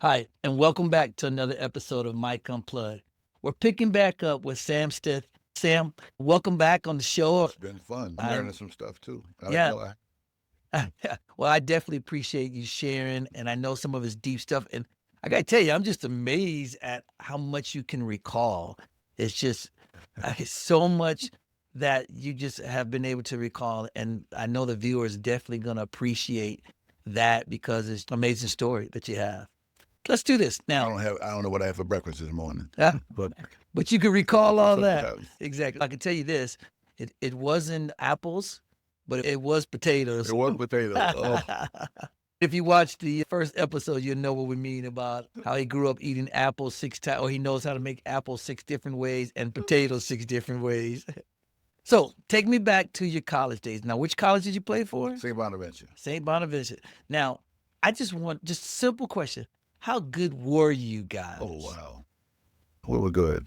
Hi, and welcome back to another episode of Mike Unplugged. We're picking back up with Sam Stith. Sam, welcome back on the show. It's been fun. I'm I, learning some stuff too. yeah, No, well, I definitely appreciate you sharing, and I know some of his deep stuff. And I got to tell you, I'm just amazed at how much you can recall. It's just it's so much that you just have been able to recall. And I know the viewers definitely going to appreciate that because it's an amazing story that you have. Let's do this now. I don't know what I had for breakfast this morning, but But you can recall all that. sometimes Exactly. I can tell you this. It wasn't apples, but it was potatoes. it was potatoes. Oh, If you watch the first episode, you'll know what we mean about how he grew up eating apples 6 times, or he knows how to make apples 6 different ways and potatoes 6 different ways. So take me back to your college days. Now, which college did you play for? St. Bonaventure. St. Bonaventure. Now, I just want just a simple question. How good were you guys? Oh wow, we were good.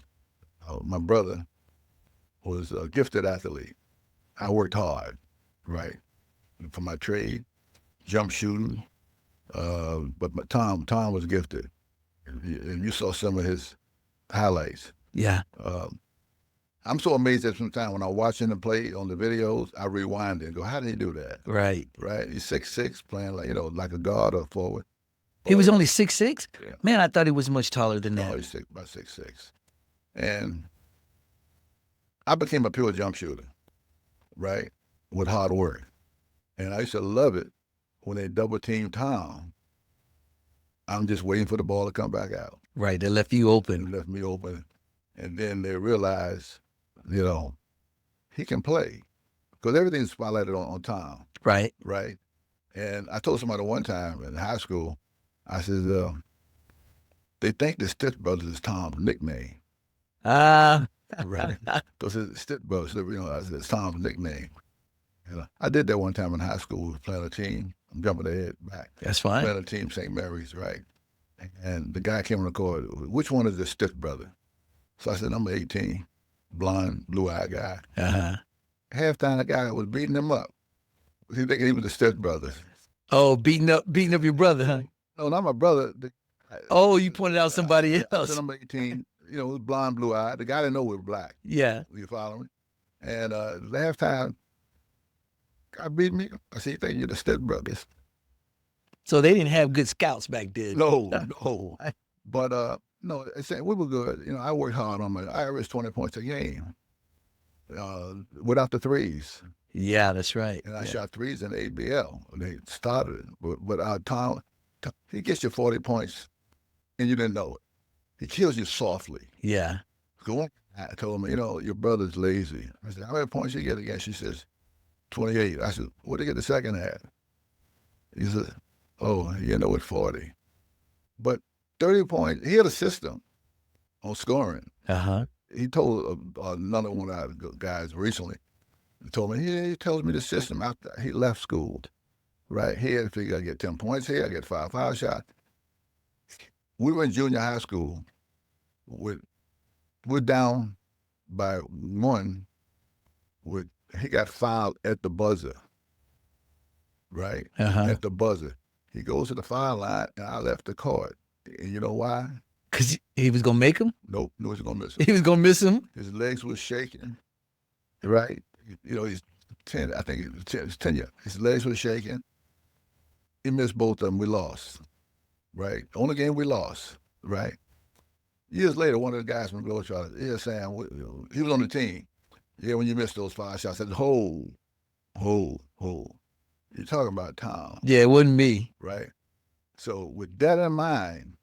My brother was a gifted athlete. I worked hard, right, for my trade, jump shooting. But Tom was gifted, and you saw some of his highlights. Yeah. I'm so amazed that sometimes when I'm watching him play on the videos, I rewind it and go, "How did he do that?" Right. Right? He's 6'6", playing like a guard or forward. He was only 6'6"? Yeah. Man, I thought he was much taller than No, that. he's about 6'6". And I became a pure jump shooter, right, with hard work. And I used to love it when they double team Tom. I'm just waiting for the ball to come back out. Right, they left you It open. left me open. And then they realized, he can play. Because everything's spotlighted on Tom, Right. right? And I told somebody one time in high school, I said, they think the Stith Brothers is Tom's nickname. Ah. Right. Because it's Stith Brothers, it's Tom's nickname. I did that one time in high school. We were playing a team. I'm jumping ahead back. That's fine. Playing a team, St. Mary's, right? And the guy came on the court, which one is the Stith brother? So I said, number 18, blonde, blue-eyed guy. Uh-huh. Halftime, the guy was beating him up. He thinking he was the Stith brothers. Oh, beating up your brother, huh? No, not my brother. Oh, you pointed out somebody I else. said number 18, was blonde, blue-eyed. The guy didn't know we were black. Yeah. You follow me? And last time, guy beat me. I said, you think you're the Stith brothers? So they didn't have good scouts back then. No. But, no, we were good. I worked hard on I averaged 20 points a game without the threes. Yeah, that's right. And I shot threes in the ABL. They started. But Tom, he gets you 40 points, and you didn't know it. He kills you softly. Yeah. I told him, your brother's lazy. I said, how many points you get again? She says, 28. I said, what did he get the second half? He said, oh, it's 40. But 30 points, he had a system on scoring. Uh-huh. He told another one of our guys recently, he told me, he tells me the system after he left school, right? He had to figure I get 10 points here, I get 5 foul shots. We were in junior high school. We're down by 1. He got fouled at the buzzer, right? Uh-huh. At the buzzer. He goes to the foul line, and I left the court. And you know why? Because he was going to make him? Nope, no, he's going to miss him. He was going to miss him? His legs were shaking, right? He's 10, I think it's 10 years. His legs were shaking. He missed both of them. We lost, right? The only game we lost, right? Years later, one of the guys from Globetrotters, Sam, he was on the team. Yeah, when you missed those 5 shots, I said, hold. You're talking about Tom. Yeah, it wasn't me. Right? So with that in mind,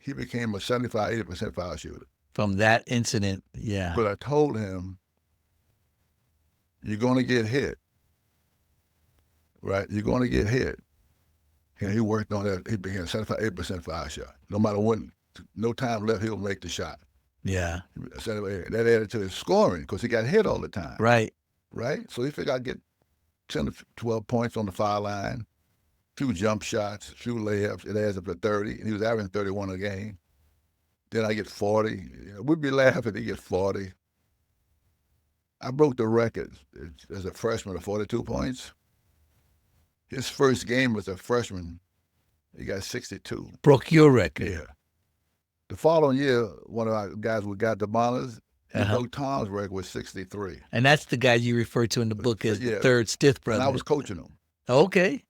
he became a 75, 80% foul shooter. From that incident, yeah. But I told him, you're going to get hit. Right? You're going to get hit. And he worked on that. He became 75, 80% foul shot. No matter what, no time left, he'll make the shot. Yeah. That added to his scoring because he got hit all the time. Right. Right? So he figured I'd get 10 to 12 points on the foul line, few jump shots, few layups. It adds up to 30. And he was averaging 31 a game. Then I get 40. We'd be laughing. He get 40. I broke the record as a freshman of 42 points. His first game as a freshman He got 62. Broke your record. Yeah. The following year, one of our guys we got the Boners, he broke Tom's record with 63. And that's the guy you refer to in the book as the third Stith brother. And I was coaching him. Okay.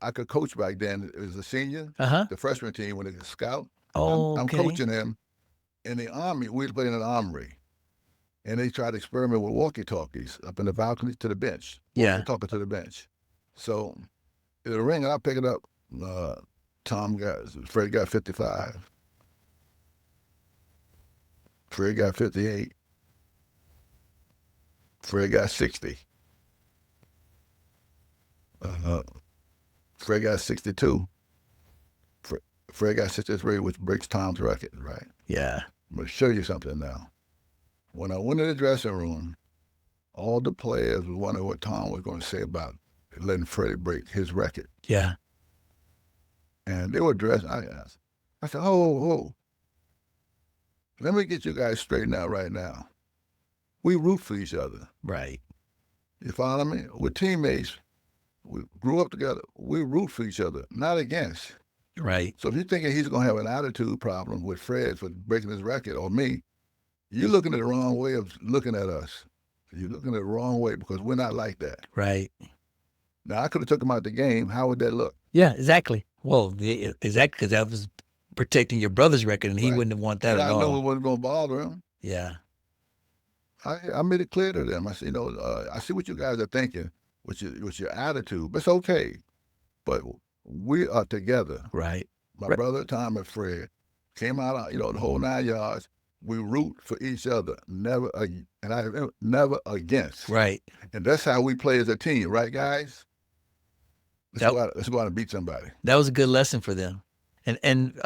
I could coach back then. It was a senior, the freshman team when it was scout. I'm coaching him. In the Army, we played in an armory. And they tried to experiment with walkie-talkies up in the balcony to the bench. Walkie-talkie to the bench. So in the ring, and I pick it up. Fred got 55. Fred got 58. Fred got 60. Fred got 62. Fred got 63, which breaks Tom's record, right? Yeah. I'm going to show you something now. When I went in the dressing room, all the players was wondering what Tom was going to say about letting Freddie break his record. Yeah. And they were dressed. I said, oh, let me get you guys straightened out right now. We root for each other. Right. You follow me? We're teammates. We grew up together. We root for each other, not against. Right. So if you're thinking he's going to have an attitude problem with Fred for breaking his record or me, you're looking at the wrong way of looking at us. You're looking at the wrong way because we're not like that. Right. Now, I could have took him out the game. How would that look? Yeah, exactly. Well, exactly, because that was protecting your brother's record, and he wouldn't have want that at all. I know it wasn't going to bother him. Yeah. I made it clear to them. I said, I see what you guys are thinking with your attitude, but it's okay. But we are together. Right. My brother, Tom, and Fred came out, the whole 9 yards. We root for each other, never against. Right. And that's how we play as a team, right, guys? Let's go out and beat somebody. That was a good lesson for them. And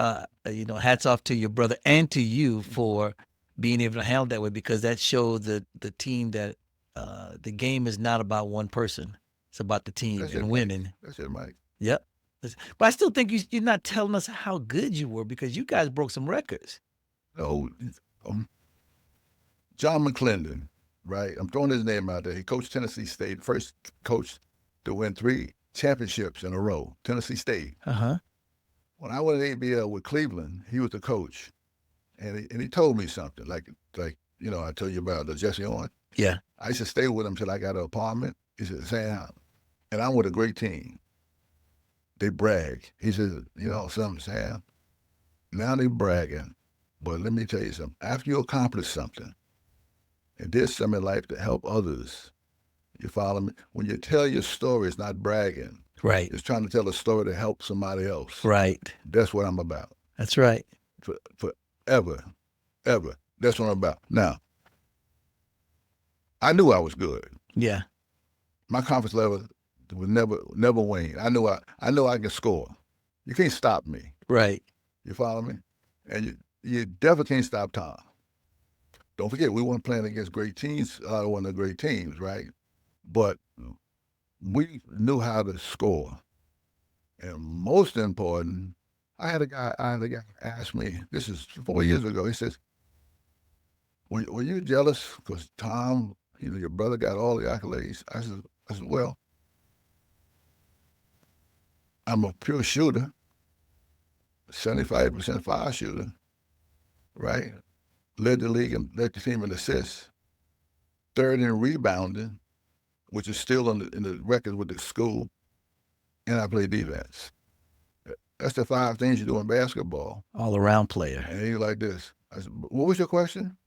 hats off to your brother and to you for being able to handle that way, because that showed the team that the game is not about one person. It's about the team and winning. That's it, Mike. Yep. But I still think you're not telling us how good you were, because you guys broke some records. No, John McClendon, right? I'm throwing his name out there. He coached Tennessee State, first coach to win 3 championships in a row, Tennessee State. When I went to ABL with Cleveland, he was the coach, and he told me something like I told you about the Jesse Owens. Yeah. I used to stay with him till I got an apartment. He said, Sam, and I'm with a great team. They brag. He said, something, Sam. Now they bragging, but let me tell you something. After you accomplish something, and did something in life to help others, you follow me? When you tell your story, it's not bragging. Right. It's trying to tell a story to help somebody else. Right. That's what I'm about. That's right. Forever. That's what I'm about. Now, I knew I was good. Yeah. My confidence level was never wane. I know I can score. You can't stop me. Right. You follow me? And you definitely can't stop Tom. Don't forget, we weren't playing against great teams, one of the great teams, right? But we knew how to score. And most important, I had a guy ask me, this is 4 years ago, he says, were you jealous because Tom, your brother got all the accolades? I said, well, I'm a pure shooter, 75% foul shooter, right? Led the league and led the team in assists, 3rd in rebounding, which is still in the record with the school, and I play defense. That's the 5 things you do in basketball. All around player. And he like this. I said, what was your question?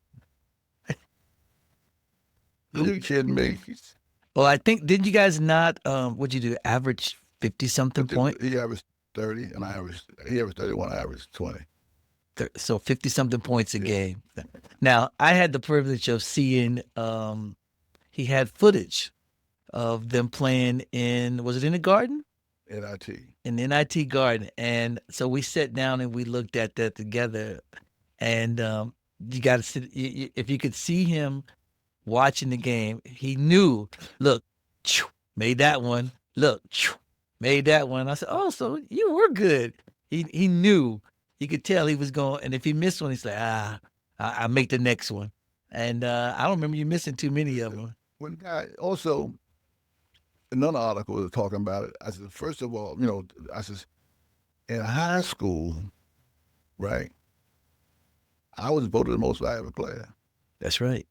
Are you kidding me? Well, I think, didn't you guys not, what'd you do, average 50-something points? He averaged 30, and he averaged 31, I averaged 20. So 50-something points a game. Now, I had the privilege of seeing, he had footage of them playing was it in the Garden? NIT. In the NIT Garden. And so we sat down and we looked at that together. And you got to sit, if you could see him watching the game, he knew, look, made that one. Look, made that one. I said, oh, so you were good. He knew. You could tell he was going, and if he missed one, he's like, I'll make the next one. And I don't remember you missing too many of them. When guy also, another article was talking about it. I said, first of all, I said, In high school, right, I was voted the most valuable player. That's right.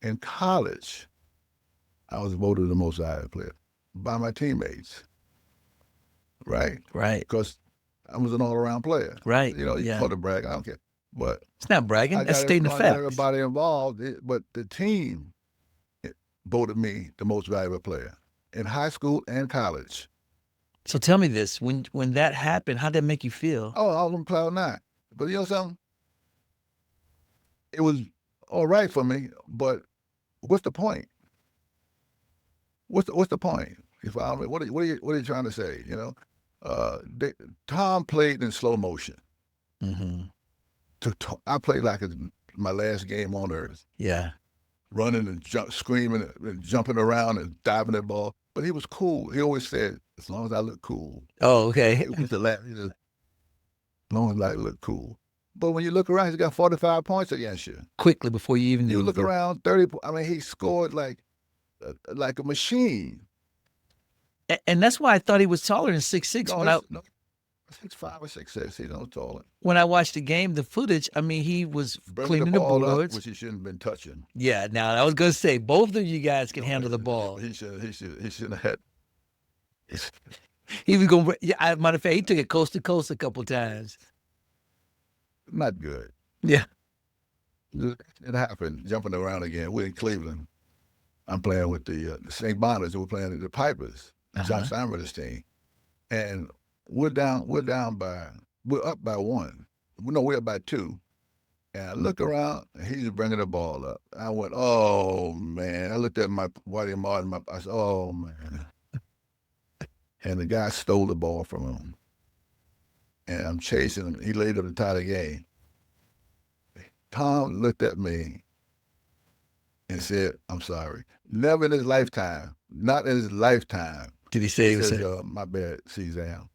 In college, I was voted the most valuable player by my teammates, right? Right. Because I was an all-around player. Right. You Yeah. call it brag, I don't care. But It's not bragging. I That's got, stating the I got facts. everybody involved, but the team voted me the most valuable player in high school and college. So tell me this: when that happened, how'd that make you feel? Oh, I was on cloud nine. But you know something? It was all right for me, but what's the point? What's the point? If I, what are you trying to say? You know, Tom played in slow motion. Mm-hmm. I played like it's my last game on earth. Yeah. Running and screaming and jumping around and diving the ball. But he was cool. He always said, as long as I look cool. Oh, okay. It was the last, as long as I look cool. But when you look around, he's got 45 points against you. Quickly before you even knew. You look around, 30. I mean, he scored like a machine. And that's why I thought he was taller than 6'6". No, 6'5" or 6'6". He's no taller. When I watched the game, the footage, I mean, he was cleaning the boards, which he shouldn't have been touching. Yeah. Now I was gonna say both of you guys can handle the ball. He shouldn't have had. He was going. Yeah. Matter of fact, he took it coast to coast a couple times. Not good. Yeah. It happened. Jumping around again. We're in Cleveland. I'm playing with the St. Bonnets. We're playing the Pipers. John Steinberg's team, and we're up by 1. No, we're up by 2. And I look around, and he's bringing the ball up. I went, oh man! I looked at my buddy Martin. I said, oh man! And the guy stole the ball from him, and I'm chasing him. He laid up to tie the game. Tom looked at me and said, "I'm sorry." Never in his lifetime, not in his lifetime, did he say he said, "My bad, Sam."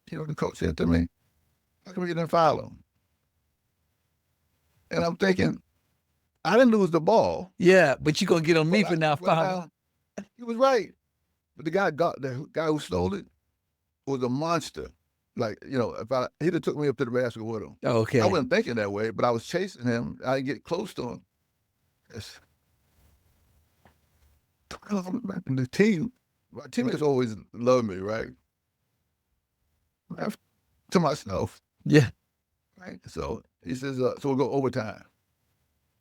You know what the coach said to me? How come you didn't foul him? And I'm thinking, I didn't lose the ball. Yeah, but you're gonna get on me for now fouling. He was right. But the guy who stole it was a monster. Like, you know, he'd have took me up to the basket with him. Okay. I wasn't thinking that way, but I was chasing him. I didn't get close to him. The team, my teammates always loved me, right? To myself. Yeah. Right. So he says, so we'll go overtime.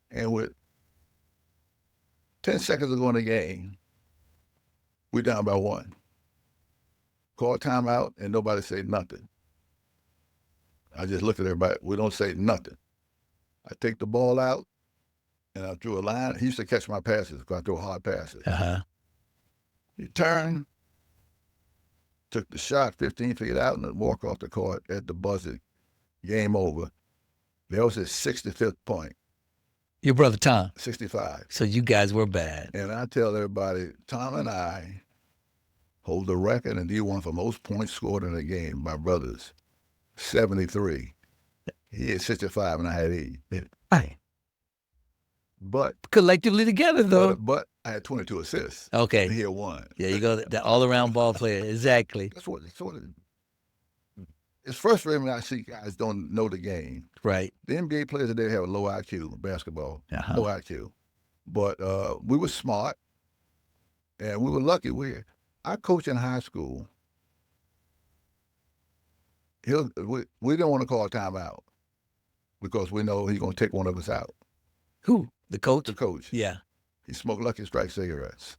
And with 10 seconds to go in the game, we're down by 1. Call timeout, and nobody said nothing. I just looked at everybody. We don't say nothing. I take the ball out, and I threw a line. He used to catch my passes because I throw hard passes. He turned, took the shot 15 feet out, and then walked off the court at the buzzer. Game over. That was his 65th point. Your brother Tom? 65. So you guys were bad. And I tell everybody, Tom and I hold the record in D1 for most points scored in a game by brothers. 73. He had 65 and I had 80. Right. But collectively together though. But I had 22 assists. Okay. He had 1. Yeah, you go the all-around ball player. Exactly. That's what it's frustrating when I see guys don't know the game. Right. The NBA players today have a low IQ, basketball, low IQ. But we were smart, and we were lucky. Our coach in high school, we didn't want to call timeout because we know he's going to take one of us out. Who? The coach? The coach. Yeah. He smoked Lucky Strike cigarettes.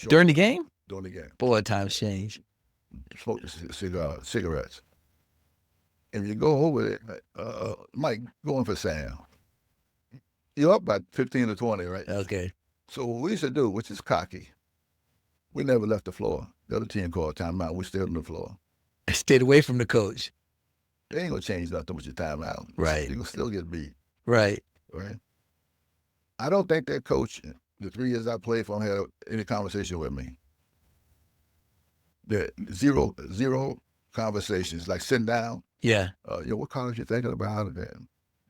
During the game? During the game. Boy, times change. Smoked cigarettes. And you go over it, Mike, going for Sam. You're up by 15 to 20, right? Okay. So what we used to do, which is cocky, we never left the floor. The other team called timeout. We stayed on the floor. Stayed away from the coach. They ain't going to change nothing with your timeout. Right. You're going to still get beat. Right. Right. I don't think that coach, the 3 years I played for him, had any conversation with me. There zero conversations, like sitting down. Yeah. What college you thinking about?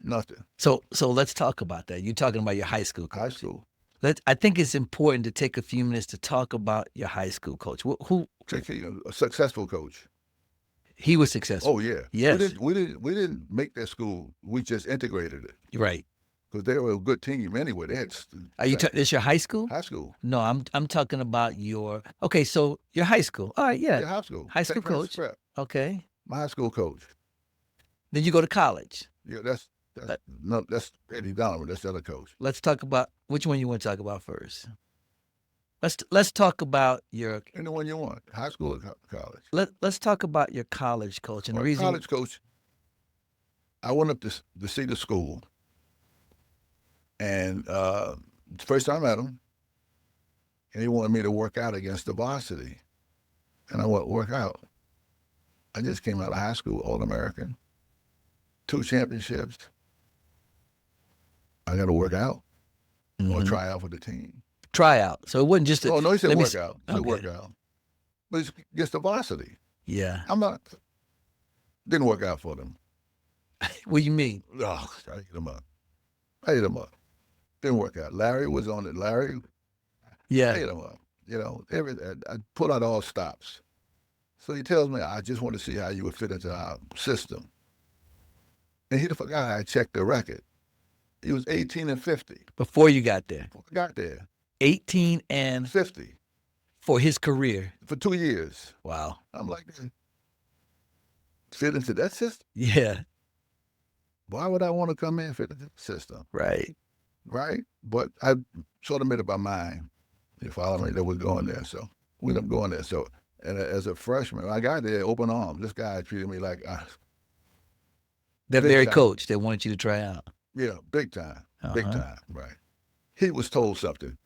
Nothing. So let's talk about that. You're talking about your high school coach. High school. I think it's important to take a few minutes to talk about your high school coach. Who A successful coach. he was successful. Oh yeah. Yes. We didn't make that school. We just integrated it Right. because they were a good team anyway. They had Are you? This your high school? high school. No, I'm talking about your. Okay, so your high school. All right, yeah, Yeah, high school. high school St. Francis coach. Prep. Okay, My high school coach. then you go to college. Yeah, that's Let- no, that's Eddie Donovan. That's the other coach. Let's talk about which one you want to talk about first. Let's talk about your Any one you want, high school or college. let's talk about your college coach and the Well, reason. college coach. I went up to see the school, and first time I met him, and he wanted me to work out against the varsity, and I went work out. I just came out of high school, All-American, 2 championships. I got to work out or Mhm. try out for the team. Tryout. So it wasn't just. Oh no, he said let me work out. He said okay. work out, but it's against the varsity. Yeah. I'm not. Didn't work out for them. What do you mean? Oh, I hit him up. Didn't work out. Larry was on it. Larry, I Yeah. hit him up. You know, I put out all stops. So he tells me, I just want to see how you would fit into our system. And he the guy, I checked the record. He was 18-50. Before you got there, Before I got there, 18 and 50 for his career. for 2 years. Wow. I'm like, fit into that system? Yeah. Why would I want to come in and fit into the system? Right. Right? But I sort of made up my mind. You follow me? That we're going there. So we ended up going there. So, and as a freshman, I got there open arms. This guy treated me like, That Big very time. coach that wanted you to try out. yeah, big time. Big Uh-huh. time. Right. He was told something.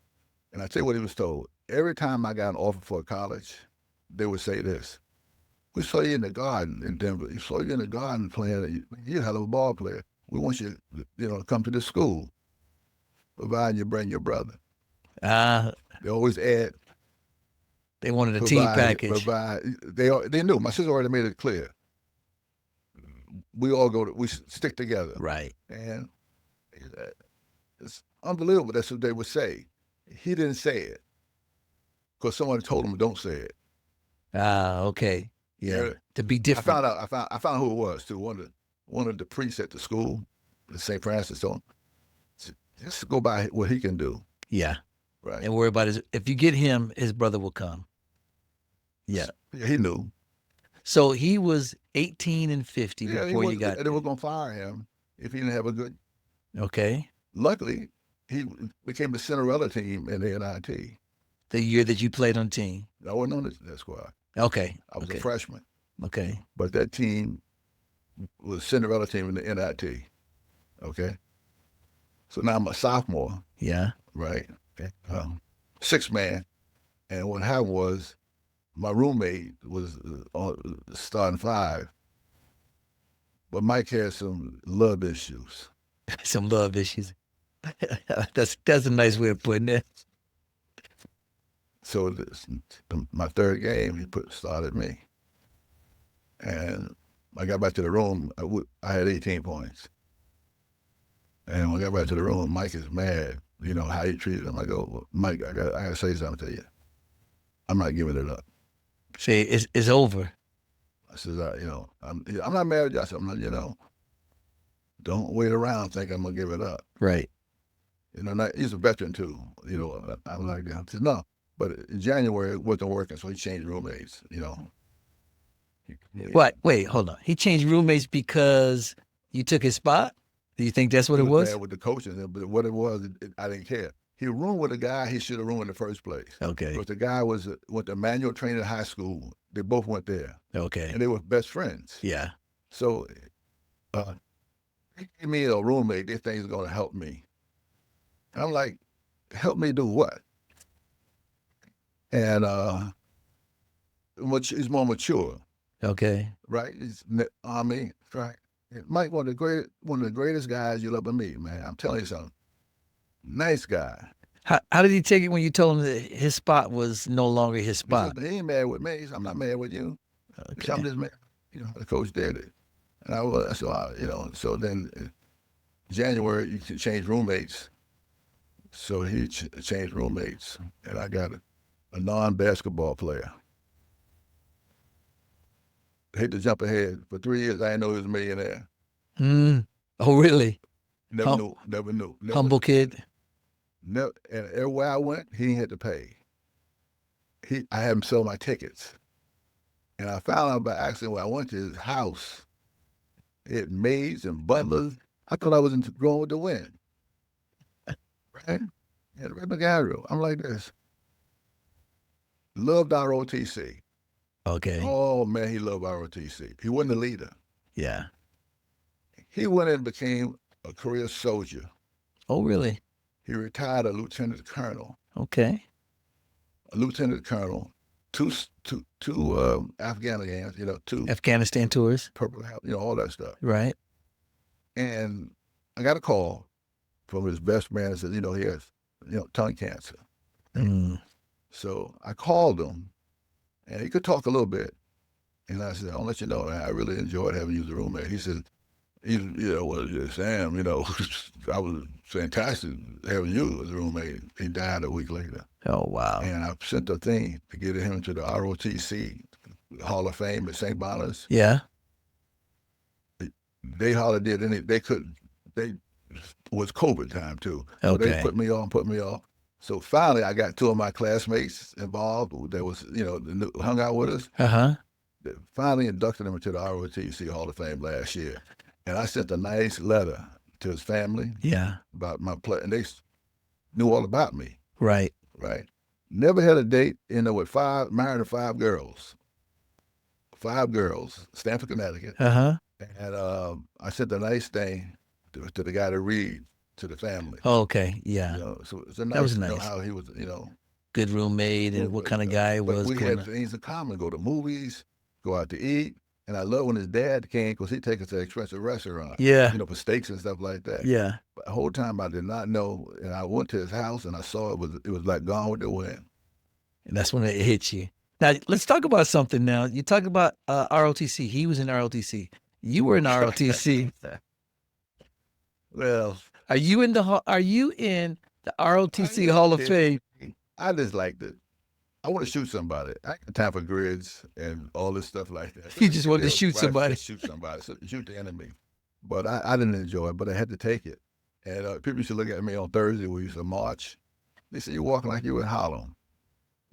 And I tell you what he was told. Every time I got an offer for college, they would say this. We saw you in the garden in Denver. We saw you in the garden playing. You're a hell of a ball player. We want you, to come to this school, providing you bring your brother. They always add. They wanted a team package. They knew. My sister already made it clear. We stick together. Right. And it's unbelievable. That's what they would say. He didn't say it because someone told him don't say it. Okay. Yeah. To be different. I found who it was too. One of the priests at the school, the St. Francis, told him, just go by what he can do. Yeah. Right. And worry about if you get him, his brother will come. Yeah. He knew. So he was 18 and 50 before you got They were going to fire him if he didn't have a good. Okay. Luckily, he became the Cinderella team in the NIT. The year that you played on team. I wasn't on that squad. Okay. I was okay. a freshman. Okay. But that team was Cinderella team in the NIT. Okay. So now I'm a sophomore. Yeah. Right. 6-man. And what happened was my roommate was starting 5. But Mike had some love issues. Some love issues. That's a nice way of putting it. So my 3rd game, he started me. And I got back to the room. I had 18 points. And when I got back to the room, Mike is mad, how he treated him. I go, well, Mike, I got to say something to you. I'm not giving it up. See, it's over. I says, I'm not mad at you. I said, I'm not, don't wait around think I'm going to give it up. Right. He's a veteran too. I'm like that. I said, no. But in January, it wasn't working, so he changed roommates, What? Wait, hold on. He changed roommates because you took his spot? Do you think that's what it was? Bad with the coaches, but what it was, I didn't care. He roomed with a guy he should have roomed in the first place. Okay. Because the guy went to manual training high school. They both went there. Okay. And they were best friends. Yeah. So he gave me a roommate. They think he's going to help me. And I'm like, help me do what? And he's more mature. Okay. Right? He's Army. Right? Mike, one of the greatest guys you'll ever meet, man. I'm telling you something. Nice guy. How did he take it when you told him that his spot was no longer his spot? He ain't mad with me. I'm not mad with you. Okay. I'm just mad. The coach did it. And I was, so then January, you can change roommates. So he changed roommates, and I got a non-basketball player. Hate to jump ahead. For 3 years, I didn't know he was a millionaire. Oh, really? Never knew. Never knew. Never, Humble kid. never, and everywhere I went, he didn't have to pay. I had him sell my tickets. And I found out by accident when I went to his house. It had maids and butlers. I thought I was going to win. Right? And Red McGarry, I'm like this. Loved ROTC. Okay. Oh, man, he loved ROTC. He wasn't the leader. Yeah. He went and became a career soldier. Oh, really? He retired a lieutenant colonel. Okay. A lieutenant colonel, two Afghanistan, two Afghanistan tours. Purple, all that stuff. Right. And I got a call from his best man that said, he has, tongue cancer. So I called him, and he could talk a little bit. And I said, I'll let you know, I really enjoyed having you as a roommate. He said, Sam, I was fantastic having you as a roommate. He died a week later. Oh, wow. And I sent a thing to get him to the ROTC Hall of Fame at St. Bonner's. Yeah. They hardly did any. They couldn't. They was COVID time too. So Okay. they put me off. So finally, I got two of my classmates involved. That was hung out with us. They finally inducted him into the ROTC Hall of Fame last year, and I sent a nice letter to his family. Yeah. About my play, and they knew all about me. Right. Right. Never had a date. With married to 5 girls. 5 girls, Stamford, Connecticut. And I sent a nice thing to the guy to read to the family. Oh, okay. Yeah. So it's a nice, that was nice. How he was, good roommate and what kind of guy he was. We had things in common: go to movies, go out to eat. And I love when his dad came because he'd take us to expensive restaurants. Yeah. For steaks and stuff like that. Yeah. But the whole time I did not know, and I went to his house and I saw it was like Gone with the Wind. And that's when it hit you. Now let's talk about something. Now you talk about ROTC. He was in ROTC. You were in ROTC. Well, are you in the ROTC Hall of Fame? I just liked it. I want to shoot somebody. I ain't got time for grids and all this stuff like that. You just wanted to shoot somebody. Shoot the enemy. But I didn't enjoy it, but I had to take it. And people used to look at me on Thursday. We used to march. They said, you're walking like you were in Harlem.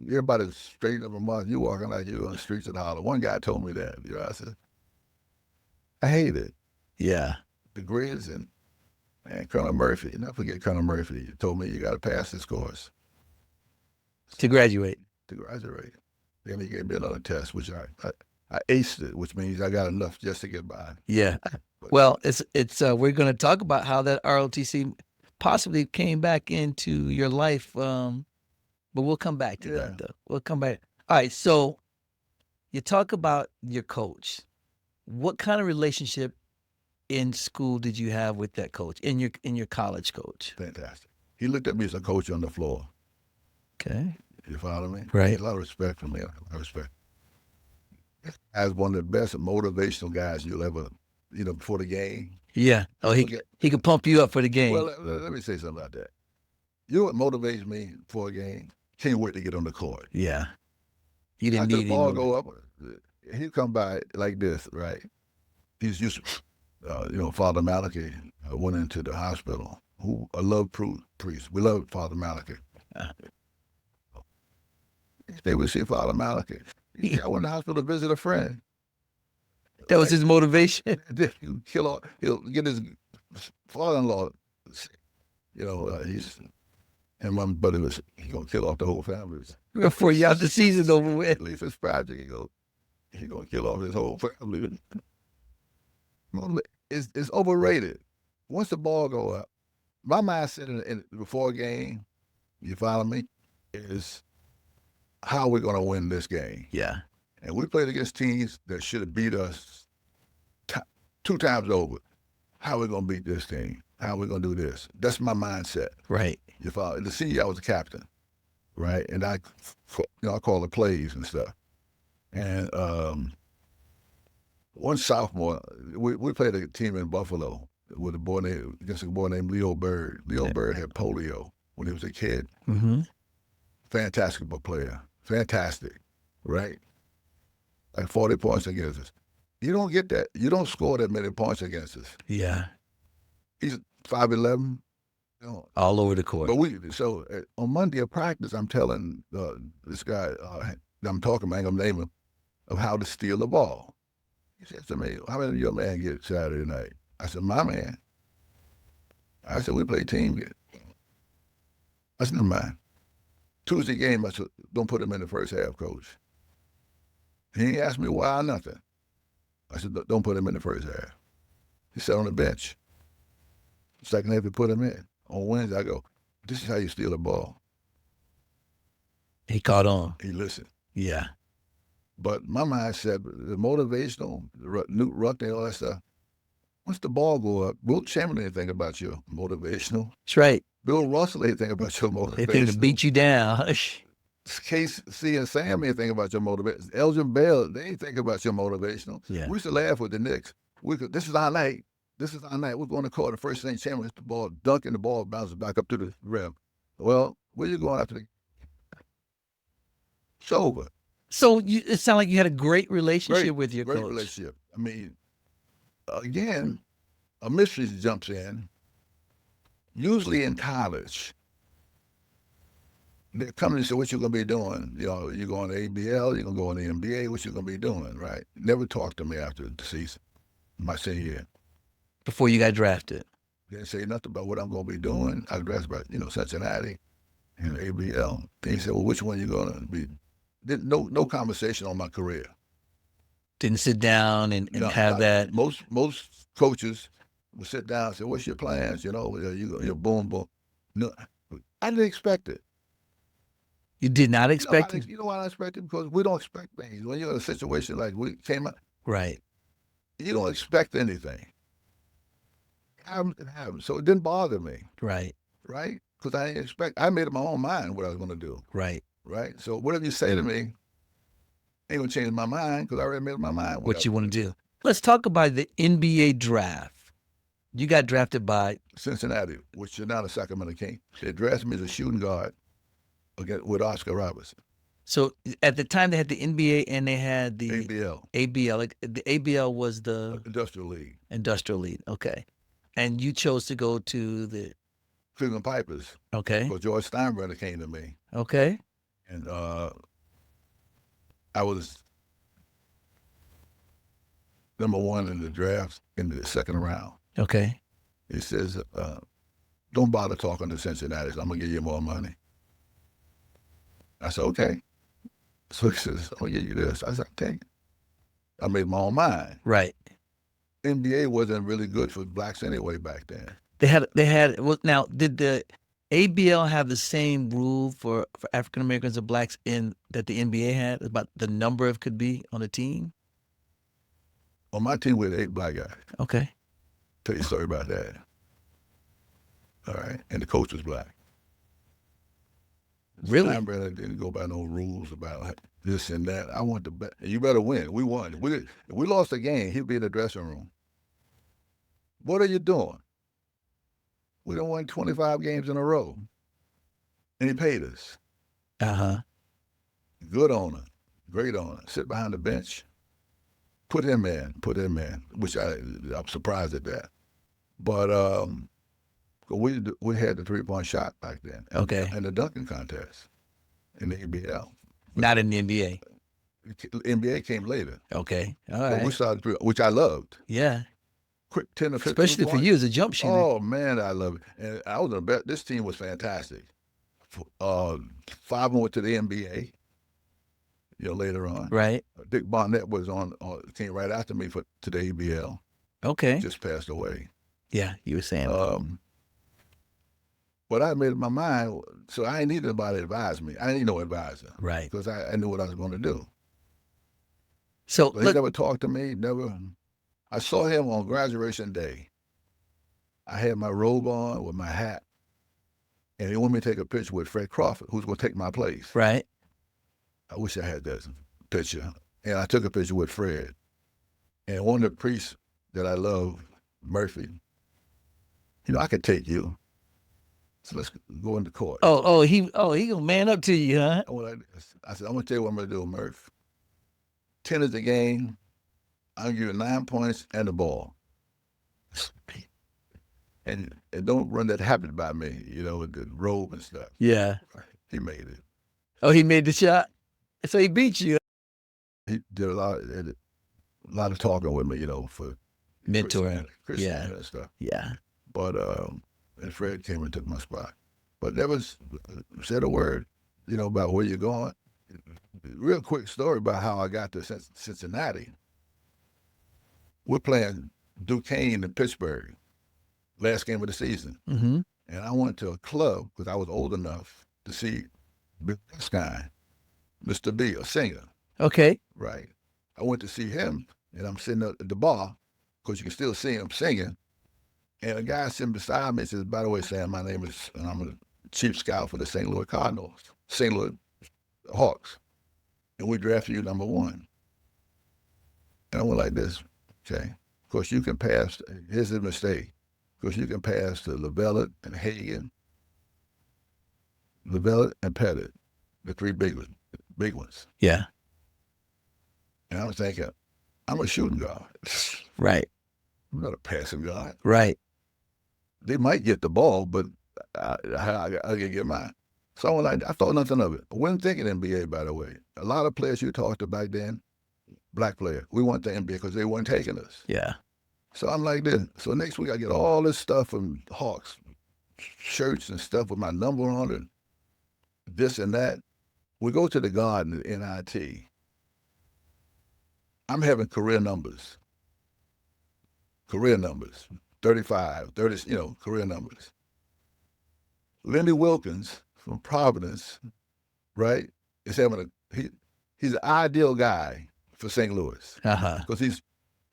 Everybody's straight up and marching. You're walking like you were on the streets of Harlem. One guy told me that. I said, I hate it. Yeah. The grids and Colonel Murphy. Never forget Colonel Murphy. He told me you got to pass this course. To graduate. Then he gave me another test, which I aced it, which means I got enough just to get by. Yeah. Well, it's we're going to talk about how that ROTC possibly came back into your life, but we'll come back to that though. We'll come back. All right. So you talk about your coach. What kind of relationship in school did you have with that coach? In your college coach? Fantastic. He looked at me as a coach on the floor. Okay. You follow me? Right. A lot of respect for me. A lot of respect. As one of the best motivational guys you'll ever, before the game. Yeah. Oh, he could pump you up for the game. Well, let me say something about that. You know what motivates me for a game? Can't wait to get on the court. Yeah. You didn't After need the ball any go up, he'd come by like this, right? He's used to, Father Malachi went into the hospital. A love priest. We love Father Malachi. They would see Father Malachi. I went to the hospital to visit a friend. That was his motivation. He'll get his father-in-law. And my buddy he's gonna kill off the whole family. Before y'all the season over with. At least it's Friday. He's gonna kill off his whole family. It's overrated. Once the ball go up, my mindset before a game, you follow me, is how we're going to win this game. Yeah. And we played against teams that should have beat us 2 times over. How are we going to beat this team? How are we going to do this? That's my mindset. Right. You follow? The senior, I was a captain, right? And I call the plays and stuff. And one sophomore, we played a team in Buffalo against a boy named Leo Bird. Leo Bird had polio. when he was a kid. Mm-hmm. Fantastic player. Fantastic, right? Like 40 points against us. You don't get that. You don't score that many points against us. Yeah. He's 5'11". You know. All over the court. But on Monday of practice, I'm telling this guy I'm talking about, I'm naming him, of how to steal the ball. He said to me, "How many of your man get Saturday night?" I said, "My man." I said, "We play team game." I said, "Never mind. Tuesday game," I said, "Don't put him in the first half, coach." He ain't asked me why or nothing. I said, "Don't put him in the first half." He sat on the bench. Second half, he put him in. On Wednesday, I go, "This is how you steal a ball." He caught on. He listened. Yeah. But my mind said, the motivational, Newt Ruckney, all that stuff, once the ball go up, Wilt Chamberlain ain't think about your motivational. That's right. Bill Russell ain't think about your motivational. They think to beat you down. KC and Sam ain't think about your motivation. Elgin Bell, they ain't think about your motivational. Yeah. We used to laugh with the Knicks. This is our night. This is our night. We're going to court. The first thing Chamberlain hits the ball, dunking the ball, bounces back up to the rim. Well, where you going after the? It's over. So it sounded like you had a great relationship with your coach. Great relationship. I mean, again, a mystery jumps in. Usually in college, they come and say, "What you gonna be doing? You know, you going to ABL? You gonna go in the NBA? What you gonna be doing?" Right? Never talked to me after the season, my senior year. Before you got drafted. They didn't say nothing about what I'm gonna be doing. I was drafted by Cincinnati and ABL. They said, "Well, which one you gonna be?" No conversation on my career. Didn't sit down and have that. Most coaches would sit down and say, "What's your plans?" You know, you're boom, boom. No, I didn't expect it. You did not expect it? You know why I expect it? Because we don't expect things. When you're in a situation like we came out, right? You don't expect anything. It happened. So it didn't bother me. Right. Right? Because I didn't expect. I made up my own mind what I was going to do. Right. Right? So whatever you say to me ain't going to change my mind because I already made up my mind what you want to do. Let's talk about the NBA draft. You got drafted by Cincinnati, which is now the Sacramento Kings. They drafted me as a shooting guard with Oscar Robertson. So at the time they had the NBA and they had the ABL. Like the ABL was the Industrial League. Industrial League. Okay. And you chose to go to the Cleveland Pipers. Okay. Because George Steinbrenner came to me. Okay. And I was number one in the draft in the second round. Okay. He says, "Don't bother talking to Cincinnati. I'm going to give you more money." I said, "Okay." So he says, "I'm going to give you this." I said, "Take it." I made my own mind. Right. NBA wasn't really good for blacks anyway back then. They had well, now did the ABL have the same rule for African Americans and blacks that the NBA had about the number of could be on a team? On my team we had 8 black guys. Okay. Tell you a story about that. All right. And the coach was black. Really? Steinbrenner didn't go by no rules about this and that. I want to bet. You better win. We won. If we lost the game, he'd be in the dressing room. "What are you doing? We done won 25 games in a row." And he paid us. Uh-huh. Good owner. Great owner. Sit behind the bench. Put him in. Which I'm surprised at that. But we had the 3-point shot back then. Okay. And the dunking contest in the ABL. Not in the NBA. NBA came later. Okay. All But right. we started, which I loved. Yeah. Quick 10 or 15 Especially points. for you as a jump shooter. Oh, man, I love it. And I was on this team was fantastic. 5 of them went to the NBA, later on. Right. Dick Barnett was came right after me to the ABL. Okay. Just passed away. Yeah, you were saying. But I made up my mind, so I ain't needed anybody to advise me. I didn't need no advisor. Right. Because I knew what I was going to do. So he never talked to me, never. I saw him on graduation day. I had my robe on with my hat, and he wanted me to take a picture with Fred Crawford, who's going to take my place. Right. I wish I had that picture. And I took a picture with Fred. And one of the priests that I love, Murphy, I could take you. So let's go into court. He gonna man up to you, huh? I said, I'm gonna tell you what I'm gonna do, Murph. 10 is the game. I'll give you 9 points and the ball. And don't run that habit by me, with the robe and stuff. Yeah. He made it. Oh, he made the shot. So he beat you. He did a lot of talking with me, for Mentoring. Christianity and stuff. Yeah. But and Fred came and took my spot. But never said a word, about where you're going. Real quick story about how I got to Cincinnati. We're playing Duquesne in Pittsburgh, last game of the season. Mm-hmm. And I went to a club because I was old enough to see this guy, Mr. B, a singer. Okay. Right. I went to see him, and I'm sitting at the bar because you can still see him singing. And a guy sitting beside me says, by the way, Sam, my name is, and I'm a chief scout for the St. Louis Cardinals, St. Louis Hawks. And we drafted you number 1. And I went like this, okay? Of course, you can pass, here's the mistake. Of course, you can pass to Lavellette and Hagan, Lavellette and Pettit, the 3 big ones. Yeah. And I was thinking, I'm a shooting guard. Right. I'm not a passing guard. Right. They might get the ball, but I can get mine. So I thought nothing of it. I wasn't thinking NBA, by the way. A lot of players you talked to back then, black players, we went to NBA because they weren't taking us. Yeah. So I'm like this. So next week I get all this stuff from Hawks, shirts and stuff with my number on it, this and that. We go to the Garden at NIT. I'm having career numbers, 35, 30, career numbers. Lenny Wilkins from Providence, right, is having he's an ideal guy for St. Louis. Uh-huh. Because he's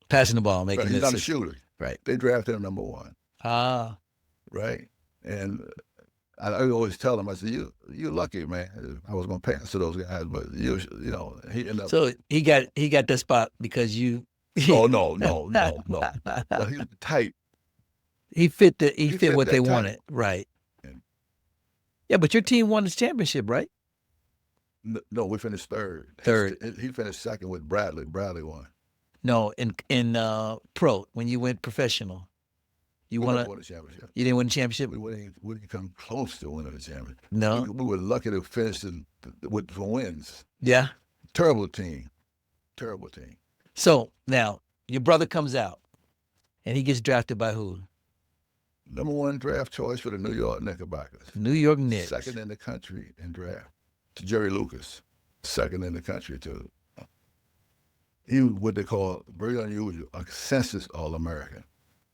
passing the ball, making he's not a shooter. Right. They drafted him number 1. Ah. Right. And I always tell him, I said, you're lucky, man. I was gonna pass to those guys, but he ended up. So he got that spot because you. Oh no. But he was the type. He fit what they wanted, right? Yeah, but your team won the championship, right? No, we finished third. He finished second with Bradley. Bradley won. No, in pro, when you went professional, you won a championship. You didn't win the championship. We didn't come close to winning the championship. No, we were lucky to finish with wins. Yeah. Terrible team. So now your brother comes out, and he gets drafted by who? Number 1 draft choice for the New York Knickerbockers. New York Knicks. Second in the country in draft. To Jerry Lucas. Second in the country too. He was what they call, very unusual, a consensus All-American.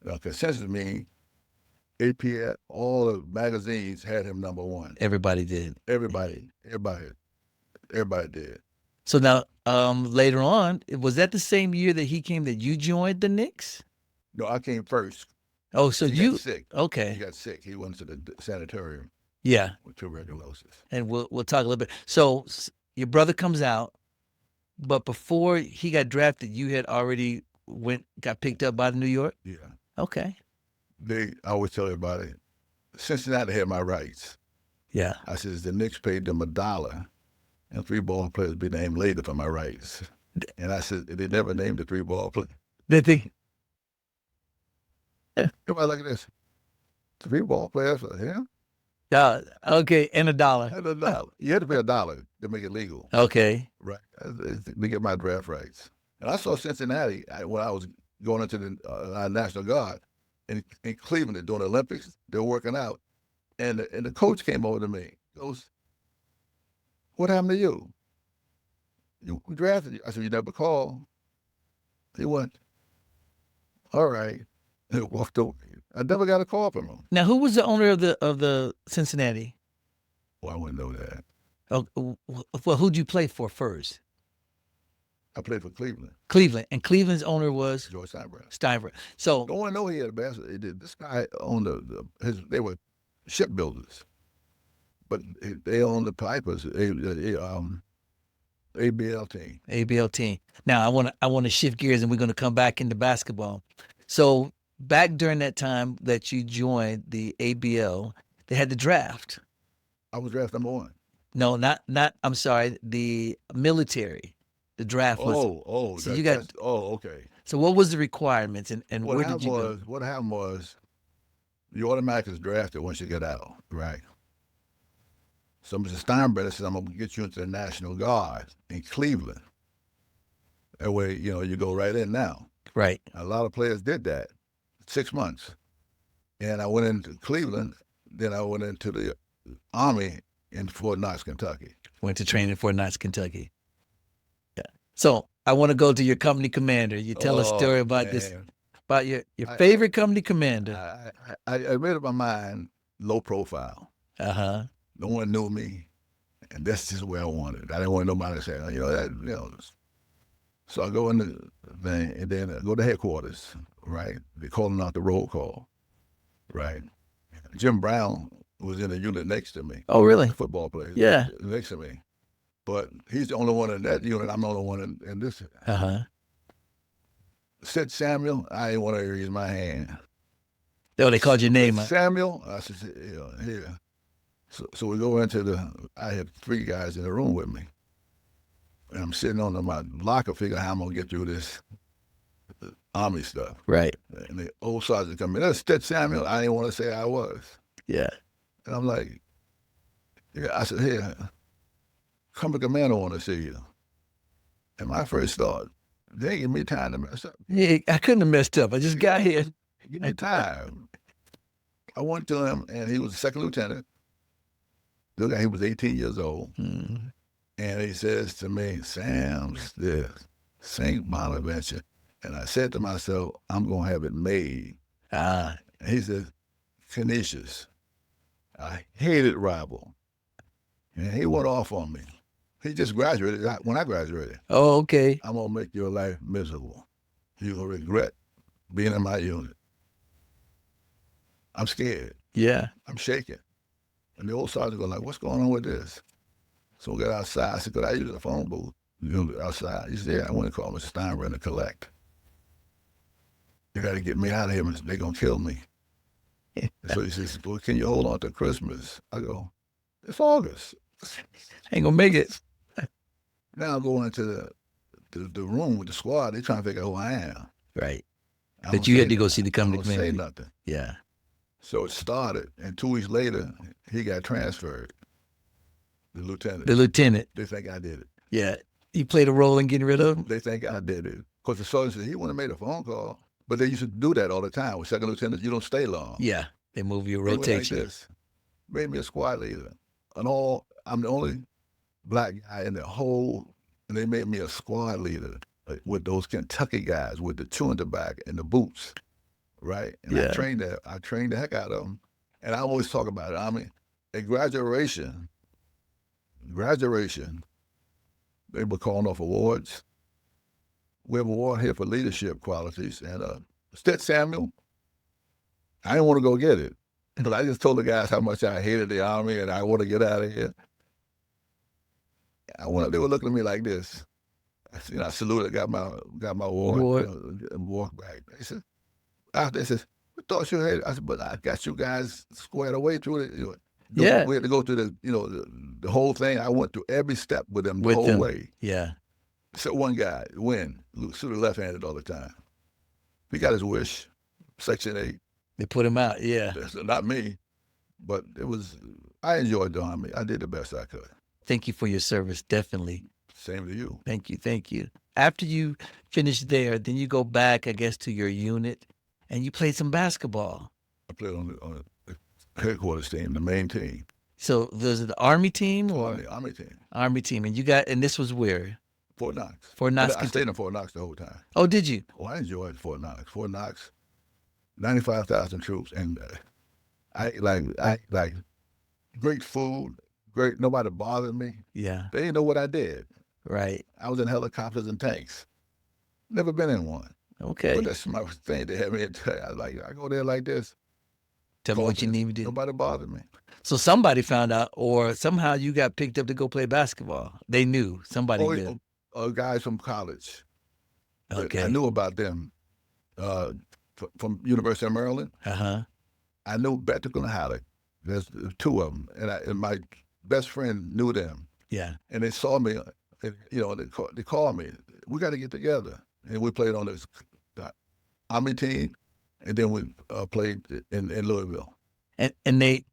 Now, consensus means AP, all the magazines had him number 1. Everybody did. Everybody did. So now, later on, was that the same year that he came that you joined the Knicks? No, I came first. Oh, so he got sick. Okay. He got sick. He went to the sanitarium. Yeah. With tuberculosis. And we'll talk a little bit. So your brother comes out, but before he got drafted, you had already got picked up by the New York? Yeah. Okay. I always tell everybody, Cincinnati had my rights. Yeah. I says the Knicks paid them $1, and 3 ball players be named later for my rights. And I said they never named the 3 ball players. Did they? Everybody look at this. 3 ball players for him? Yeah. Okay. And $1. And $1. You had to pay $1 to make it legal. Okay. Right. To get my draft rights. And I saw Cincinnati when I was going into the National Guard in Cleveland during the Olympics. They were working out. And the coach came over to me. He goes, what happened to you? We drafted you. I said, you never called. He went, all right. And walked away. I never got a call from him. Now, who was the owner of the Cincinnati? Well, I wouldn't know that. Oh, well, who'd you play for first? I played for Cleveland. Cleveland. And Cleveland's owner was? George Steinbrenner. Steinbrenner. So don't want to know he had a basketball. This guy owned they were shipbuilders, but they owned the Pipers, ABL team. ABL team. Now I want to shift gears, and we're going to come back into basketball. So back during that time that you joined the ABL, they had the draft. I was drafted number 1. No, not. I'm sorry. The military, the draft was. So you got. Okay. So what was the requirements, and What where did happened you was, go? what happened was, you automatically drafted once you get out, right? So Mr. Steinbrenner said, I'm going to get you into the National Guard in Cleveland. That way, you go right in now. Right. A lot of players did that, 6 months. And I went into Cleveland, then I went into the Army in Fort Knox, Kentucky. Went to training in Fort Knox, Kentucky. Yeah. So I want to go to your company commander. You tell a story about this, about your favorite company commander. I made up my mind, low profile. Uh-huh. No one knew me, and that's just where I wanted. I didn't want nobody to say, So I go in the thing, and then I go to headquarters, right? They're calling out the roll call, right? Jim Brown was in the unit next to me. Oh, really? The football player. Yeah. Next to me. But he's the only one in that unit. I'm the only one in this. Uh-huh. Said Samuel, I didn't want to raise my hand. Oh, they called your name. Samuel? I said, here. So we go into I had 3 guys in the room with me. And I'm sitting on my locker figuring how I'm going to get through this Army stuff. Right. And the old sergeant come in, that's Stith Samuel. I didn't want to say I was. Yeah. And I'm like, I said, here, company commander want to see you. And my first thought, they ain't give me time to mess up. Yeah, I couldn't have messed up. I just got here. Give me time. I went to him, and he was a second lieutenant. Look, he was 18 years old. Mm. And he says to me, Sam Stith, St. Bonaventure. And I said to myself, I'm going to have it made. And he said, Canisius. I hated Rival. And he went off on me. He just graduated when I graduated. Oh, okay. I'm going to make your life miserable. You're going to regret being in my unit. I'm scared. Yeah. I'm shaking. And the old sergeant go like, what's going on with this? So we got outside. I said, could I use the phone booth? Outside. He said, yeah, I want to call Mr. Steinbrenner to collect. You got to get me out of here. They're going to kill me. So he says, well, can you hold on to Christmas? I go, it's August. Ain't going to make it. Now I'm going into the room with the squad. They're trying to figure out who I am. Right. But you had to go see the company commander. I commander. don't say nothing. Yeah. So it started, and 2 weeks later, he got transferred. The lieutenant. The lieutenant. They think I did it. Yeah. You played a role in getting rid of him? They think I did it. Because the sergeant said he wouldn't have made a phone call. But they used to do that all the time. With second lieutenants, you don't stay long. Yeah. They move your They went rotation. like this. Made me a squad leader. I'm the only black guy in the whole, and they made me a squad leader with those Kentucky guys with the chewing tobacco and the boots, right? And Yeah. I trained the heck out of them. And I always talk about it. I mean, at graduation, they were calling off awards. We have an award here for leadership qualities. And Stith Samuel, I didn't want to go get it. But I just told the guys how much I hated the Army and I want to get out of here. They were looking at me like this. I saluted, got my award, and walked back. They said, we thought you had it. I said, but I got you guys squared away through it. Yeah. We had to go through the whole thing. I went through every step with them the whole way. Yeah. So one guy, Wynn, shoot left-handed all the time. He got his wish, Section 8. They put him out, yeah. Not me, but I enjoyed the Army. I did the best I could. Thank you for your service, definitely. Same to you. Thank you. After you finished there, then you go back, I guess, to your unit, and you played some basketball. I played on the headquarters team, the main team. So was it the Army team or? The Army team. Army team, and this was where? Fort Knox. Fort Knox. I stayed in Fort Knox the whole time. Oh, did you? Oh, I enjoyed Fort Knox. Fort Knox, 95,000 troops, and I like great food, great. Nobody bothered me. Yeah. They didn't know what I did. Right. I was in helicopters and tanks. Never been in one. Okay. But that's my thing. They had me. I go there like this. Tell me what you need to do. Nobody bothered me. So somebody found out, or somehow you got picked up to go play basketball. They knew. Somebody knew. Guys from college. Okay. I knew about them from University of Maryland. Uh-huh. I knew Beto Halleck, There's two of them, and my best friend knew them, Yeah. and they saw me. And, they called me. We got to get together, and we played on this Army team, and then we played in Louisville. And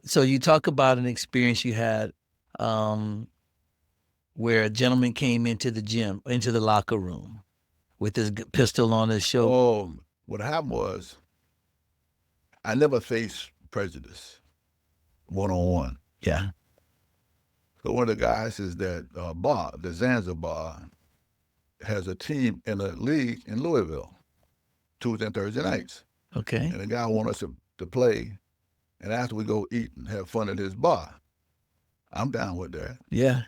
so you talk about an experience you had where a gentleman came into the gym, into the locker room with his pistol on his shoulder. Oh, what happened was I never faced Prejudice one-on-one. Yeah. So one of the guys is that bar, the Zanzibar, has a team in a league in Louisville, Tuesday and Thursday nights. Okay. And the guy wanted us to play, and after we go eat and have fun at his bar. I'm down with that. Yeah.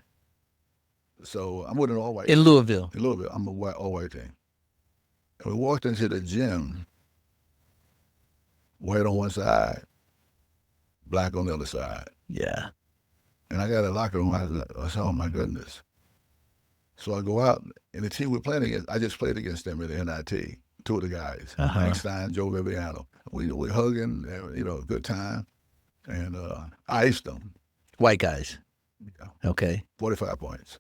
So I'm with an all-white In Louisville. In Louisville, I'm a all-white team. And we walked into the gym, white on one side, black on the other side. Yeah. And I got a locker room. I said, oh my goodness. So I go out, and the team we're playing against, I just played against them in the NIT, two of the guys, Frank Stein, Joe Viviano. We hugging, good time. And I iced them. White guys. Yeah. Okay. 45 points.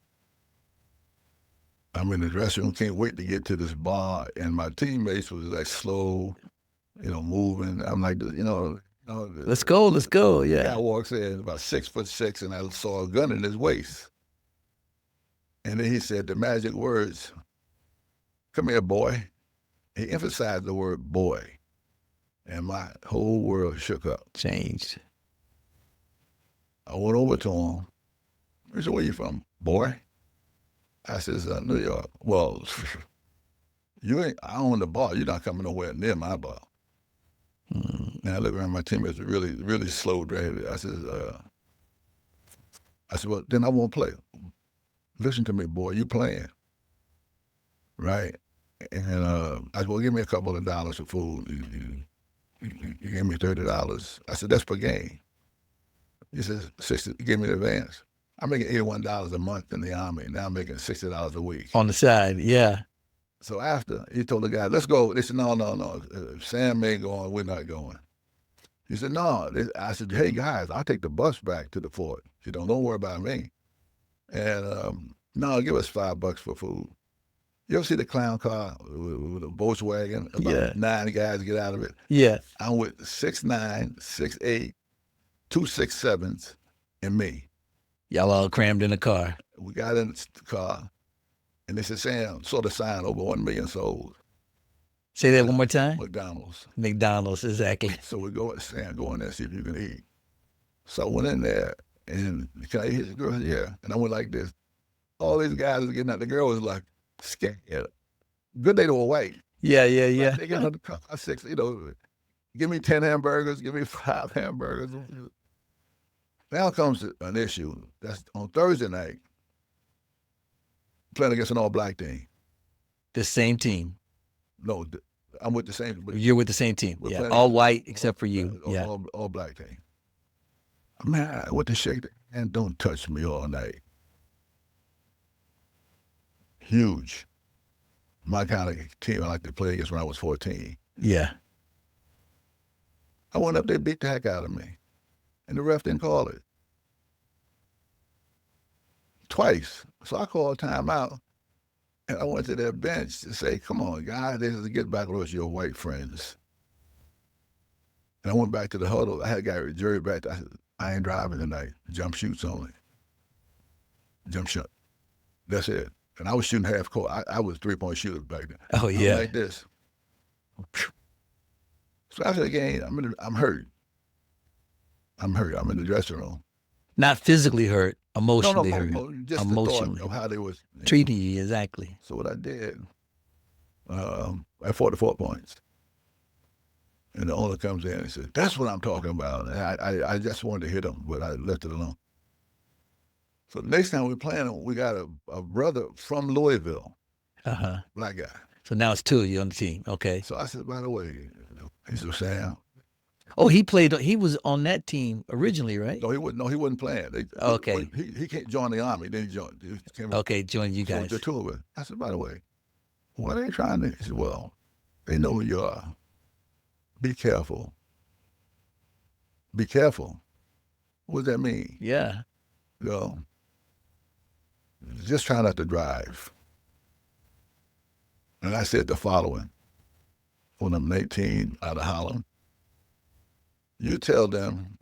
I'm in the dressing room, can't wait to get to this bar, and my teammates was like slow, moving. I'm like, let's go. Yeah. The guy walks in, about 6'6", and I saw a gun in his waist. And then he said the magic words, come here, boy. He emphasized the word boy. And my whole world shook up. Changed. I went over to him. He said, where you from, boy? I says, New York. Well, I own the bar. You're not coming nowhere near my bar. Now I look around, my teammates are really, really slow driving. I said, well, then I won't play. Listen to me, boy, you playing, right? And I said, well, give me a couple of dollars for food. You gave me $30. I said, that's per game. He says, 60, he gave me the advance. I'm making $81 a month in the Army. Now I'm making $60 a week. On the side, yeah. So after, he told the guy, let's go. They said, no. If Sam ain't going, we're not going. He said, no. I said, hey, guys, I'll take the bus back to the fort. He said, don't worry about me. And no, give us $5 for food. You ever see the clown car with a Volkswagen? About 9 guys get out of it. Yeah. I'm with 6'9", 6'8", 2 6'7", and me. Y'all all crammed in the car. We got in the car, and they said, Sam, saw the sign, over 1 million sold. Say that one more time. McDonald's, exactly. So we go, Sam, go in there, see if you can eat. So I went in there, and can I hit the girl? Yeah. And I went like this. All these guys are getting out. The girl was like scared. Good they were white. Yeah. They got on the car, 6, give me 10 hamburgers, give me 5 hamburgers. Now comes an issue. That's on Thursday night, playing against an all-black team. The same team. No, I'm with the same. You're with the same team. Yeah, all white except for you. Yeah, all black team. Man, I went to shake the hand. Don't touch me all night. Huge. My kind of team I like to play against when I was 14. Yeah. I went up there, beat the heck out of me. And the ref didn't call it. Twice. So I called timeout, and I went to their bench to say, come on, guys, this is to get back with your white friends. And I went back to the huddle. I had a guy with Jerry back. I said, I ain't driving tonight. Jump shoots only. Jump shot. That's it. And I was shooting half court. I was 3-point shooter back then. Oh, yeah. Like this. So after the game, I'm hurt. I'm in the dressing room. Not physically hurt, emotionally hurt. Just emotionally. The thought of how they was treating you, exactly. So what I did, I 44 points. And the owner comes in and says, that's what I'm talking about. And I just wanted to hit him, but I left it alone. So the next time we're playing, we got a brother from Louisville, black guy. So now it's 2 of you on the team, okay. So I said, by the way, he said, Sam. Oh, he was on that team originally, right? No, he wasn't playing. Okay. He can't join the Army, then he joined. Join you guys. So the 2 of us. I said, by the way, what are they trying to? He said, well, they know who you are. Be careful. Be careful. What does that mean? Yeah. You know, just try not to drive. And I said the following when I'm 18 out of Holland. You tell them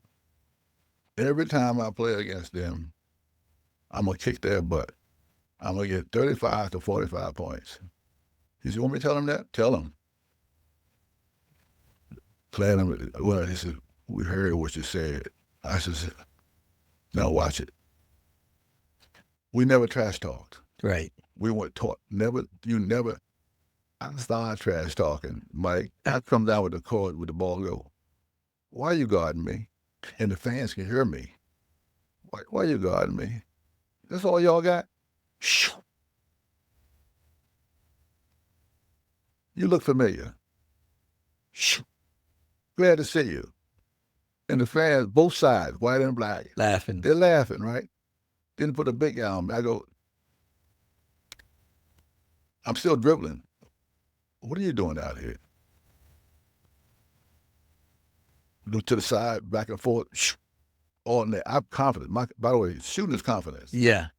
every time I play against them, I'm going to kick their butt. I'm going to get 35 to 45 points. He said, you want me to tell them that? Tell them. Well, he said, we heard what you said. I said, now watch it. We never trash talked. Right. We weren't taught. I started trash talking, Mike. I come down with the court with the ball go. Why are you guarding me? And the fans can hear me. Why are you guarding me? That's all y'all got? Shh. You look familiar. Shh. Glad to see you. And the fans, both sides, white and black, Laughing. they're laughing, right? Didn't put a big guy on me. I go, I'm still dribbling. What are you doing out here? Look to the side, back and forth, all in there. I'm confident. By the way, shooting is confidence. Yeah.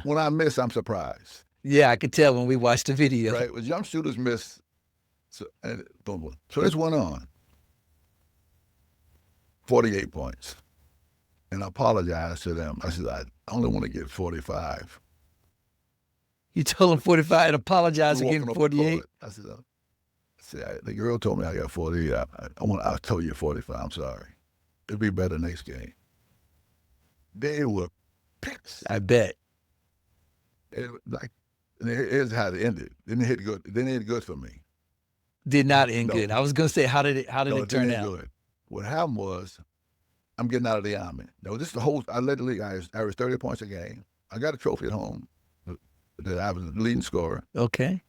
When I miss, I'm surprised. Yeah, I could tell when we watched the video. Right? When young shooters miss, so boom. So this went on. 48 points. And I apologized to them. I said, I only want to get 45. You told him 45 and apologized for getting 48? I said, the girl told me I got 48. I told you 45. I'm sorry. It'll be better next game. They were pissed. I bet. Here's how it ended. Didn't hit good for me. Did not end good. I was gonna say, how did it turn out? Good. What happened was, I'm getting out of the Army. Now, this is the whole. I led the league. I averaged 30 points a game. I got a trophy at home that I was the leading scorer. Okay.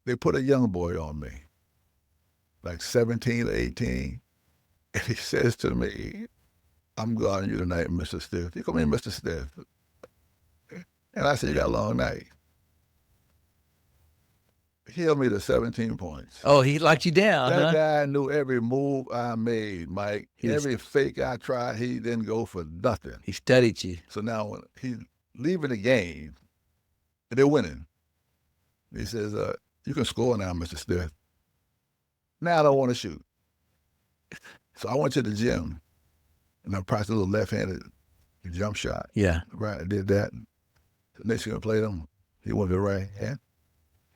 They put a young boy on me, like 17 or 18, and he says to me, "I'm guarding you tonight, Mr. Stith." He called me Mr. Stith, and I said, "You got a long night." He held me to 17 points. Oh, he locked you down, That guy knew every move I made, Mike. Every fake I tried, he didn't go for nothing. He studied you. So now when he's leaving the game, and they're winning, he says, you can score now, Mr. Stith. Now I don't want to shoot. So I went to the gym, and I practiced a little left-handed jump shot. Yeah. Right, I did that. The next thing I played him, he went to the right hand.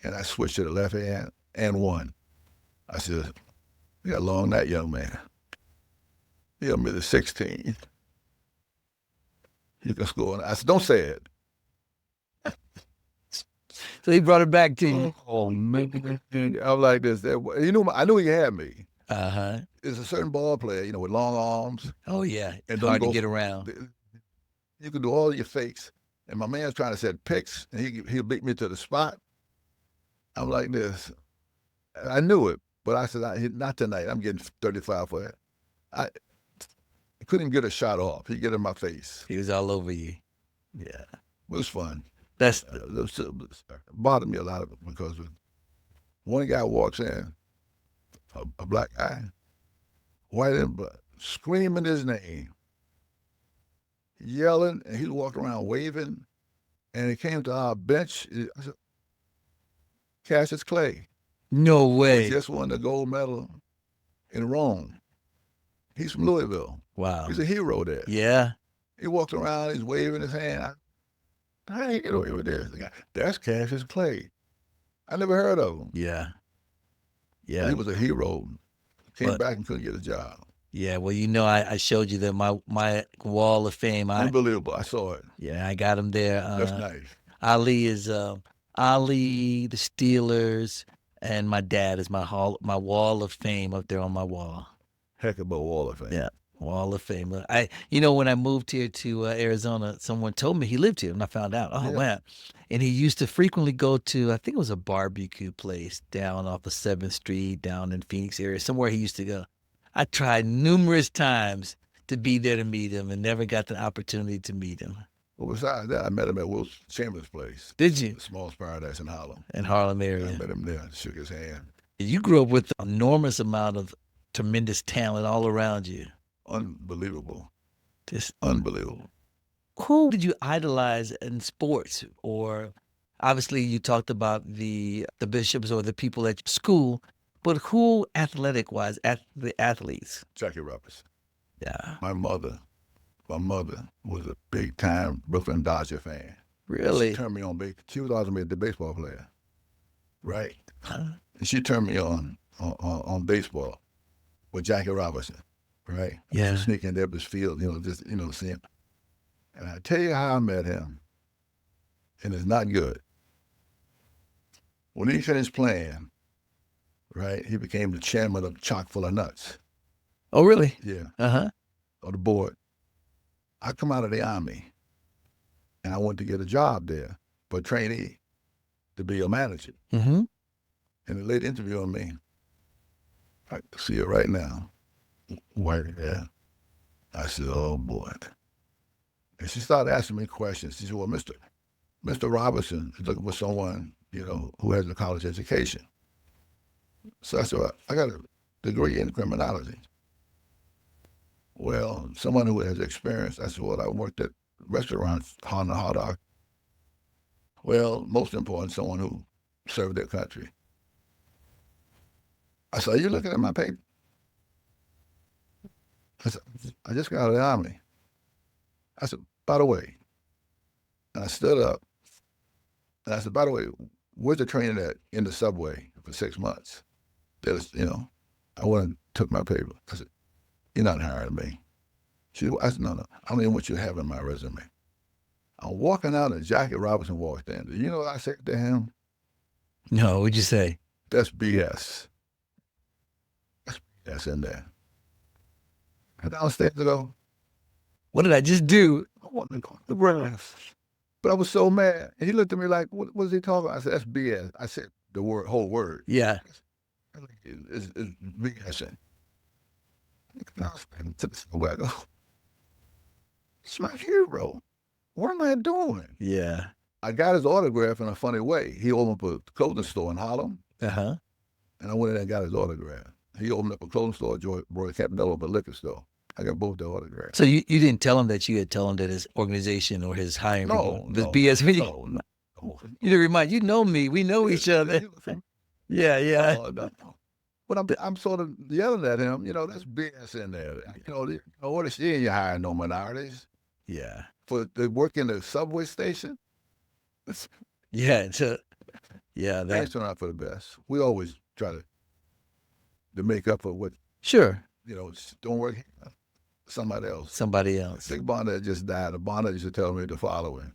And I switched to the left hand and won. I said, you got a long night, young man. He held me to 16. You can score. I said, don't say it. So he brought it back to you. Oh, man. I'm like this. I knew he had me. Uh-huh. There's a certain ball player, with long arms. Oh, yeah. And hard to get around. You can do all your fakes. And my man's trying to set picks, and he'll beat me to the spot. I'm like this. I knew it, but I said, not tonight. I'm getting 35 for it. I couldn't get a shot off. He'd get in my face. He was all over you. Yeah. It was fun. That's bothered me a lot because one guy walks in, a black guy, white and black, screaming his name, yelling, and he walked around waving, and he came to our bench. I said, Cassius Clay. No way. He just won the gold medal in Rome. He's from Louisville. Wow. He's a hero there. Yeah. He walked around, he's waving his hand. How do you get away with this? That's Cassius Clay. I never heard of him. Yeah. He was a hero. Came back and couldn't get a job. Yeah, well, I showed you my wall of fame. Unbelievable. I saw it. Yeah, I got him there. That's nice. Ali is Ali, the Steelers, and my dad is my wall of fame up there on my wall. Heck of a wall of fame. Yeah, wall of fame. When I moved here to Arizona, someone told me he lived here, and I found out. Oh, wow. And he used to frequently go to, I think it was a barbecue place down off of 7th Street, down in Phoenix area, somewhere he used to go. I tried numerous times to be there to meet him and never got the opportunity to meet him. Well, besides that, I met him at Will Chamberlain's place. Did you? The Small's Paradise in Harlem. In Harlem area. I met him there, shook his hand. You grew up with an enormous amount of tremendous talent all around you. unbelievable, Just unbelievable. who did you idolize in sports? Or obviously you talked about the bishops or the people at school, but who athletic wise, the athletes? Jackie Robinson. Yeah. My mother was a big time Brooklyn Dodger fan. She Really? turned me on. She was always the baseball player, right? Huh? And she turned me on baseball with Jackie Robinson, right? Yeah. So sneaking there up this field, just see him. And I tell you how I met him, and it's not good. When he finished playing, right, he became the chairman of Chock full of Nuts. Oh, really? Yeah. Uh-huh. On the board. I come out of the Army, and I went to get a job there for a trainee to be a manager. Mm-hmm. And the lady interviewing me, I see her right now, white hair. I said, oh, boy. And she started asking me questions. She said, well, Mr. Robinson is looking for someone, who has a college education. So I said, well, I got a degree in criminology. Well, someone who has experience. I said, well, I worked at restaurants, hard dog. Well, most important, someone who served their country. I said, are you looking at my paper? I said, I just got out of the Army. I said, by the way, and I stood up, and I said, by the way, where's the training at in the subway for 6 months? I went and took my paper. I said, you're not hiring me. I said, no, I don't even want you to have in my resume. I'm walking out and Jackie Robinson walked in. You know what I said to him? No, what'd you say? That's BS. That's BS in there. And downstairs to go, What did I just do? I want to go to the breath. But I was so mad. And he looked at me like, what is he talking about? I said, that's BS. I said the whole word. Yeah. It's BS. I go, it's my hero. What am I doing? Yeah. I got his autograph in a funny way. He opened up a clothing store in Harlem, Uh-huh. and I went in there and got his autograph. He opened up a clothing store, Roy Campanello, up a liquor store. I got both the autographs. So you didn't tell him that you had told him that his organization or his hiring people, this No, BS. no. You didn't remind, you know me. We know each other. Yeah. No. But I'm sort of yelling at him, that's BS in there. What is she? You hiring no minorities Yeah. they work in the subway station? Yeah. So, yeah. Things turn out for the best. We always try to make up for what, Sure. don't work here. Somebody else. Dick Bonnet just died. The Bonnet used to tell me the following.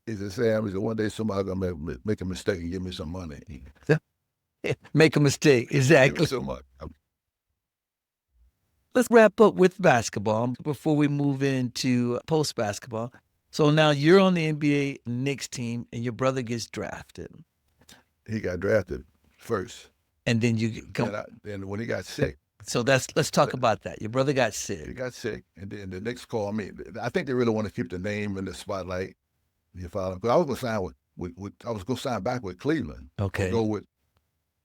He said, Sam, one day somebody's going to make a mistake and give me some money. Make a mistake. Exactly. So much. Let's wrap up with basketball before we move into post-basketball. So now you're on the NBA Knicks team and your brother gets drafted. He got drafted first. And then you come. Then when he got sick. So let's talk about that. Your brother got sick. He got sick, and then the Knicks called me. I think they really want to keep the name in the spotlight. You follow? Because I was going to sign back with Cleveland. Okay. Go with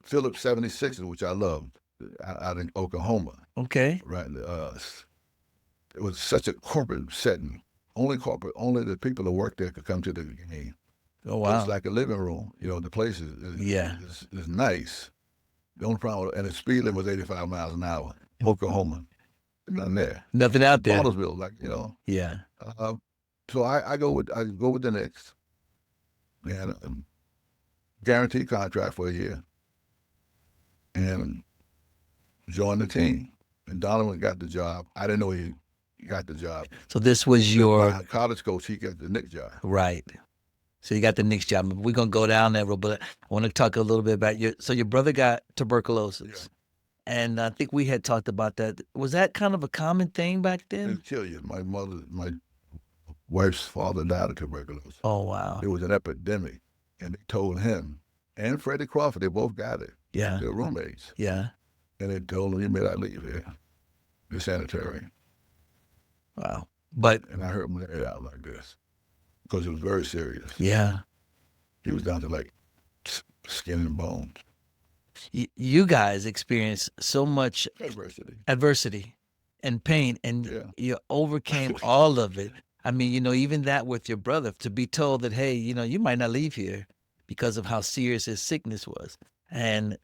Phillips 76ers, which I loved, out in Oklahoma. Okay. Right. It was such a corporate setting. Only the people that worked there could come to the game. Oh, wow. It's like a living room. The place is nice. The only problem, and the speed limit was 85 miles an hour. Oklahoma. Nothing there. Nothing out there. Baldwinsville, Yeah. So I go with the Knicks. And guaranteed contract for a year. And joined the team. And Donovan got the job. I didn't know he got the job. So this was your my college coach. He got the Knicks job. Right. So you got the Knicks job. We're gonna go down that road, but I want to talk a little bit about your brother got tuberculosis. Yeah. And I think we had talked about that. Was that kind of a common thing back then? It'll kill you. My wife's father died of tuberculosis. Oh, wow. It was an epidemic. And they told him and Freddie Crawford, they both got it. Yeah. They're roommates. Yeah. And they told him, you may not leave here. The sanitary. Wow. And I heard him lay it out like this. Because it was very serious. Yeah. He was down to like skin and bones. You guys experienced so much adversity and pain, and Yeah. you overcame all of it. I mean, even that with your brother, to be told that, hey, you might not leave here because of how serious his sickness was. And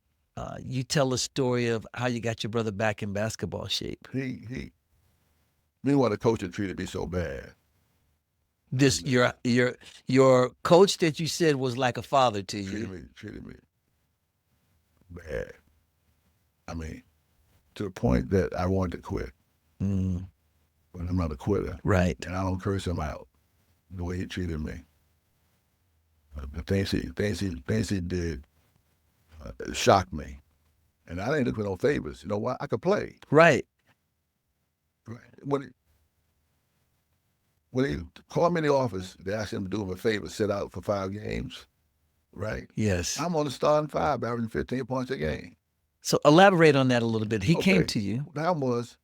you tell a story of how you got your brother back in basketball shape. Meanwhile, the coach had treated me so bad. This your coach that you said was like a father to you. Treated me bad. I mean, to the point that I wanted to quit. Mm, But I'm not a quitter. right. And I don't curse him out the way he treated me. The things he did shocked me. And I didn't look for no favors. You know what? I could play. Right. When he called me in the office, they asked him to do him a favor, sit out for 5 games, right? Yes. I'm on the starting 5, averaging 15 points a game. So elaborate on that a little bit. He came Okay. to you. That was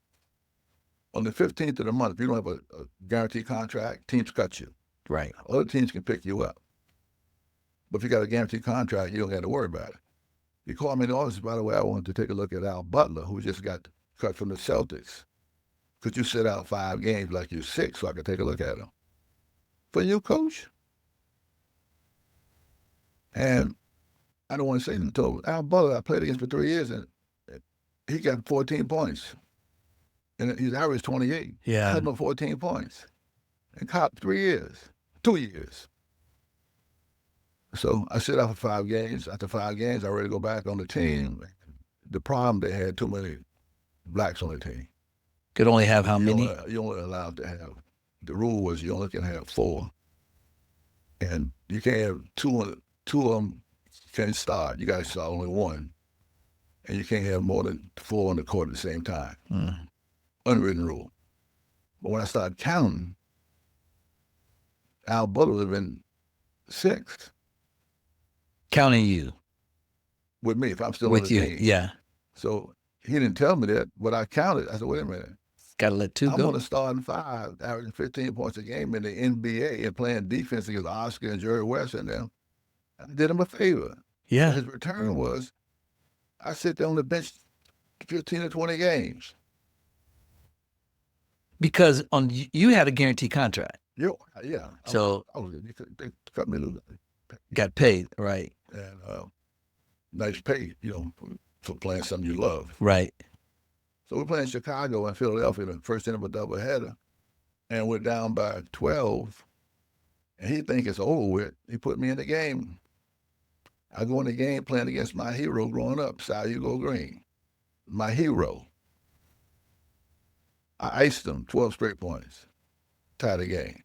on the 15th of the month. If you don't have a guaranteed contract, teams cut you. Right. Other teams can pick you up. But if you got a guaranteed contract, you don't have to worry about it. He called me in the office, by the way, I wanted to take a look at Al Butler, who just got cut from the Celtics. Could you sit out 5 games like you're 6 so I could take a look at him? For you, coach? And I don't want to say anything to him. Al Butler, I played against for 3 years, and he got 14 points. And his average 28. Yeah. I had him 14 points. And cop 3 years, 2 years. So I sit out for 5 games. After 5 games, I ready to go back on the team. The problem, they had too many blacks on the team. Could only have how many? You only allowed to have, the rule was you only can have 4. And you can't have 2 of them can't start. You got to start only 1. And you can't have more than 4 on the court at the same time. Unwritten rule. But when I started counting, Al Butler would have been 6th. Counting you. With me, if I'm still With on the you, team. yeah. So he didn't tell me that, but I counted. I said, wait a minute. Got to let 2 I'm go. on the starting 5, averaging 15 points a game in the NBA and playing defense against Oscar and Jerry West and them. I did him a favor. Yeah. And his return was, I sit there on the bench 15 or 20 games. Because you had a guaranteed contract. Yeah. So they cut me a little. Got paid, right? And nice pay, for playing something you love. Right. So we're playing Chicago and Philadelphia, the first inning of a doubleheader, and we're down by 12. And he think it's over with. He put me in the game. I go in the game playing against my hero growing up, Cy Hugo Green. My hero. I iced him 12 straight points. Tied the game.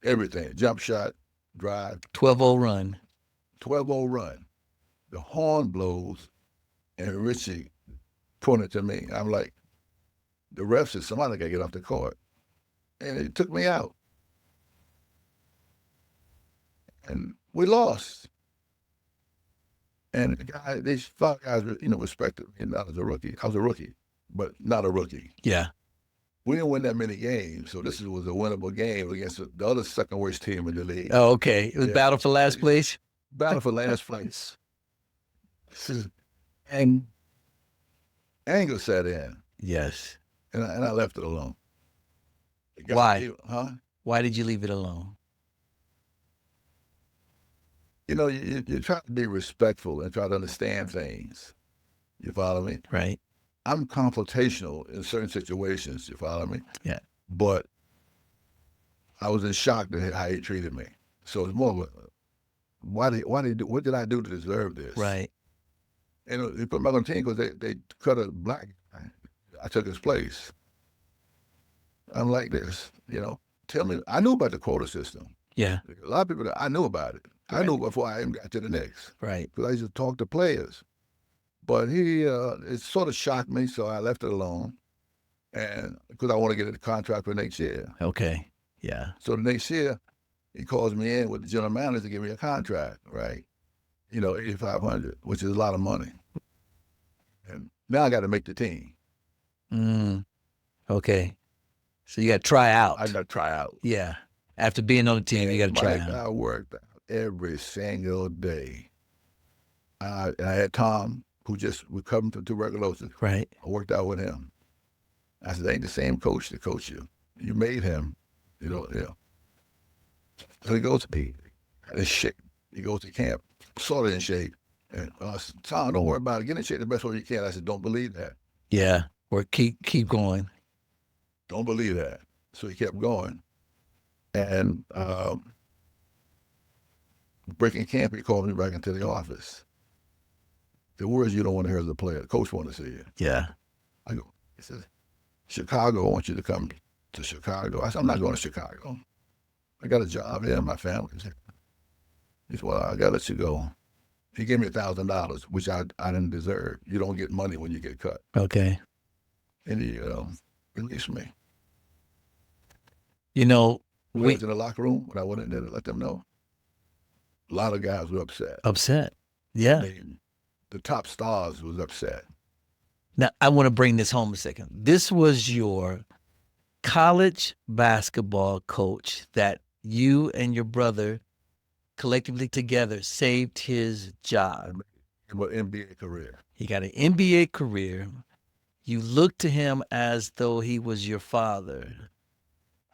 Everything. Jump shot, drive. 12-0 run. 12-0 run. The horn blows, and Richie pointed to me. I'm like, the ref said, somebody got to get off the court. And it took me out. And we lost. And these 5 guys, respected me, and I was a rookie. I was a rookie, but not a rookie. Yeah. We didn't win that many games, so this was a winnable game against the other second worst team in the league. Oh, okay. It was battle for last place? Battle for last place. And anger set in. Yes. And I left it alone. Why? Huh? Why did you leave it alone? You try to be respectful and try to understand things. You follow me? Right. I'm confrontational in certain situations. You follow me? Yeah. But I was in shock at how he treated me. So it's more of a, what did I do to deserve this? Right. And they put me back on the team because they cut a black guy. I took his place. I'm like this, Tell me, I knew about the quota system. Yeah. A lot of people, I knew about it. Right. I knew before I even got to the Knicks. Right. Because I used to talk to players. But it sort of shocked me, so I left it alone. And because I want to get a contract for next year. Okay. Yeah. So the next year, he calls me in with the general manager to give me a contract, right? $8,500, which is a lot of money. And now I got to make the team. Okay. So you got to try out. I got to try out. Yeah. After being on the team, you got to try out. I worked out every single day. I had Tom, who just recovered from tuberculosis. Right. I worked out with him. I said, ain't the same coach to coach you. You made him, you know. So he goes to in shape. He goes to camp, sort of in shape. And I said, Tom, don't worry about it. Get in shape the best way you can. I said, don't believe that. Yeah. Or keep going. Don't believe that. So he kept going. And breaking camp, he called me back into the office. The words you don't want to hear as a player. The coach want to see you. Yeah. I go, he said, Chicago, I want you to come to Chicago. I said, I'm not going to Chicago. I got a job here, my family. He said, well, I got to let you go. He gave me $1,000, which I didn't deserve. You don't get money when you get cut. Okay. And he released me. You know, we was in the locker room when I went in there to let them know. A lot of guys were upset. Upset. Yeah. The top stars was upset. Now, I want to bring this home a second. This was your college basketball coach that you and your brother collectively together saved his job. An NBA career. He got an NBA career. You looked to him as though he was your father.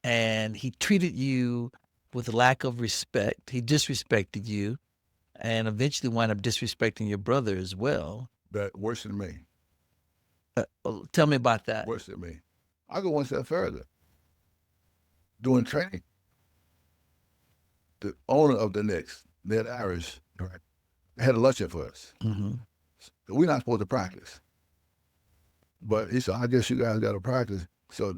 And he treated you with lack of respect. He disrespected you and eventually wound up disrespecting your brother as well. But worse than me. Tell me about that. Worse than me. I'll go one step further. During training, the owner of the Knicks, Ned Irish, had a luncheon for us. Mm-hmm. We're not supposed to practice. But he said, I guess you guys got to practice. So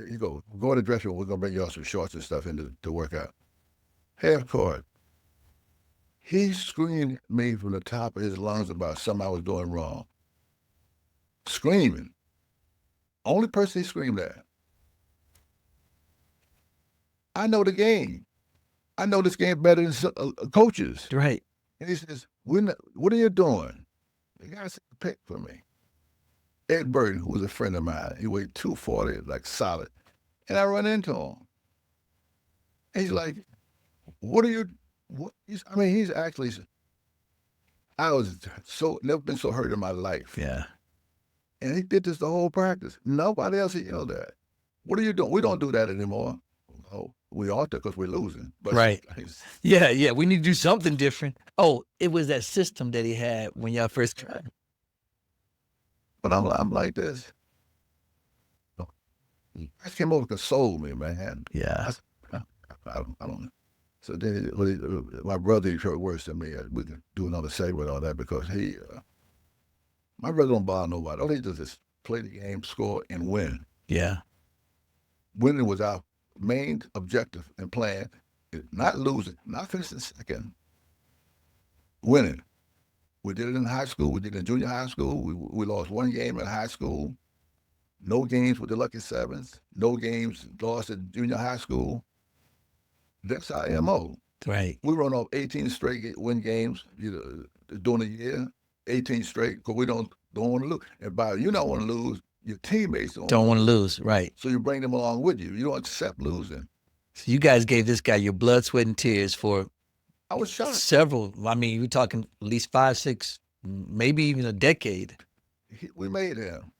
he go in the dressing room, we're going to bring y'all some shorts and stuff in to work out. Half court. He screamed at me from the top of his lungs about something I was doing wrong. Screaming. Only person he screamed at. I know the game. I know this game better than coaches. Right. And he says, what are you doing? The guy said, pick for me. Ed Burton, who was a friend of mine, he weighed 240, like solid. And I run into him. And he's like, what are you, what? He's actually, I was never been so hurt in my life. Yeah. And he did this the whole practice. Nobody else he yelled at. What are you doing? We don't do that anymore. Oh, we ought to because we're losing. But right. Yeah. We need to do something different. Oh, it was that system that he had when y'all first tried. But I'm like this. I came over to console me, man. Yeah. I don't know. So then my brother, he heard worse than me. We can do another segment on that because my brother don't bother nobody. All he does is play the game, score, and win. Yeah. Winning was our main objective and plan. Not losing, not finishing second. Winning. We did it in high school. We did it in junior high school. We lost one game in high school. No games with the Lucky Sevens. No games lost in junior high school. That's our MO. Right. We run off 18 straight win games during the year. 18 straight because we don't want to lose. And by you don't want to lose, your teammates don't want to lose. Right. So you bring them along with you. You don't accept losing. So you guys gave this guy your blood, sweat, and tears for I was shocked. Several. I mean, we're talking at least 5, 6, maybe even a decade. We made him.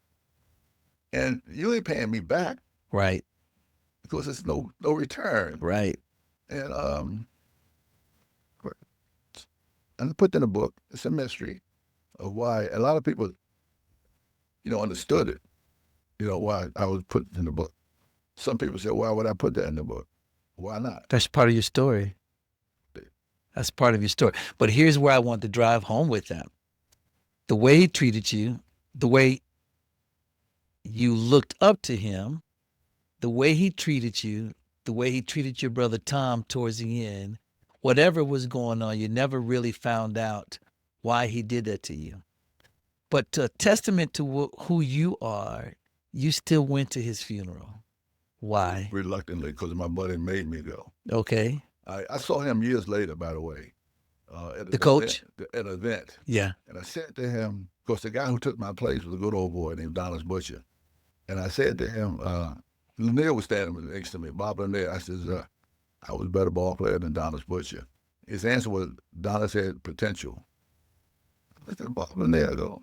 And you ain't paying me back. Right. Because it's no return. Right. And I put in a book, it's a mystery of why a lot of people, understood it, why I was put in the book. Some people said, why would I put that in the book? Why not? That's part of your story. That's part of your story. But here's where I want to drive home with that. The way he treated you, the way you looked up to him, the way he treated you, the way he treated your brother Tom towards the end, whatever was going on, you never really found out why he did that to you. But a testament to who you are, you still went to his funeral. Why? Reluctantly, because my buddy made me go. Okay. I saw him years later, by the way. At the coach? At an event. Yeah. And I said to him, of course, the guy who took my place was a good old boy named Donald Butcher. And I said to him, Lanier was standing next to me, Bob Lanier. I said, I was a better ball player than Donald Butcher. His answer was, Donald had potential. I said, Bob Lanier, I go,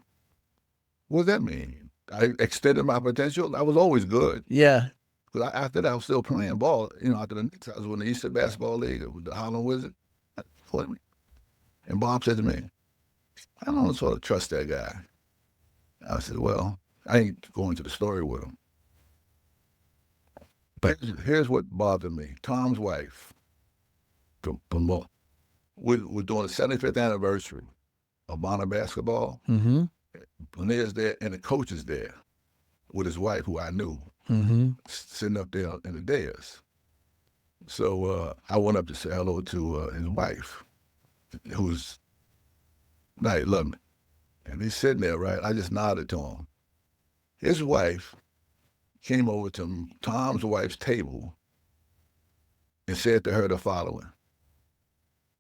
what does that mean? I extended my potential. I was always good. Yeah. Because after that, I was still playing ball. After the Knicks, I was in the Eastern Basketball League with the Harlem Wizards. And Bob said to me, I don't sort of trust that guy. I said, well, I ain't going to the story with him. But here's what bothered me. Tom's wife, we're doing the 75th anniversary of Bonner basketball. Mm-hmm. Lanier's there, and the coach is there with his wife, who I knew, sitting up there in the dais. So I went up to say hello to his wife, who's nice, loved me. And he's sitting there, right? I just nodded to him. His wife came over to Tom's wife's table and said to her the following: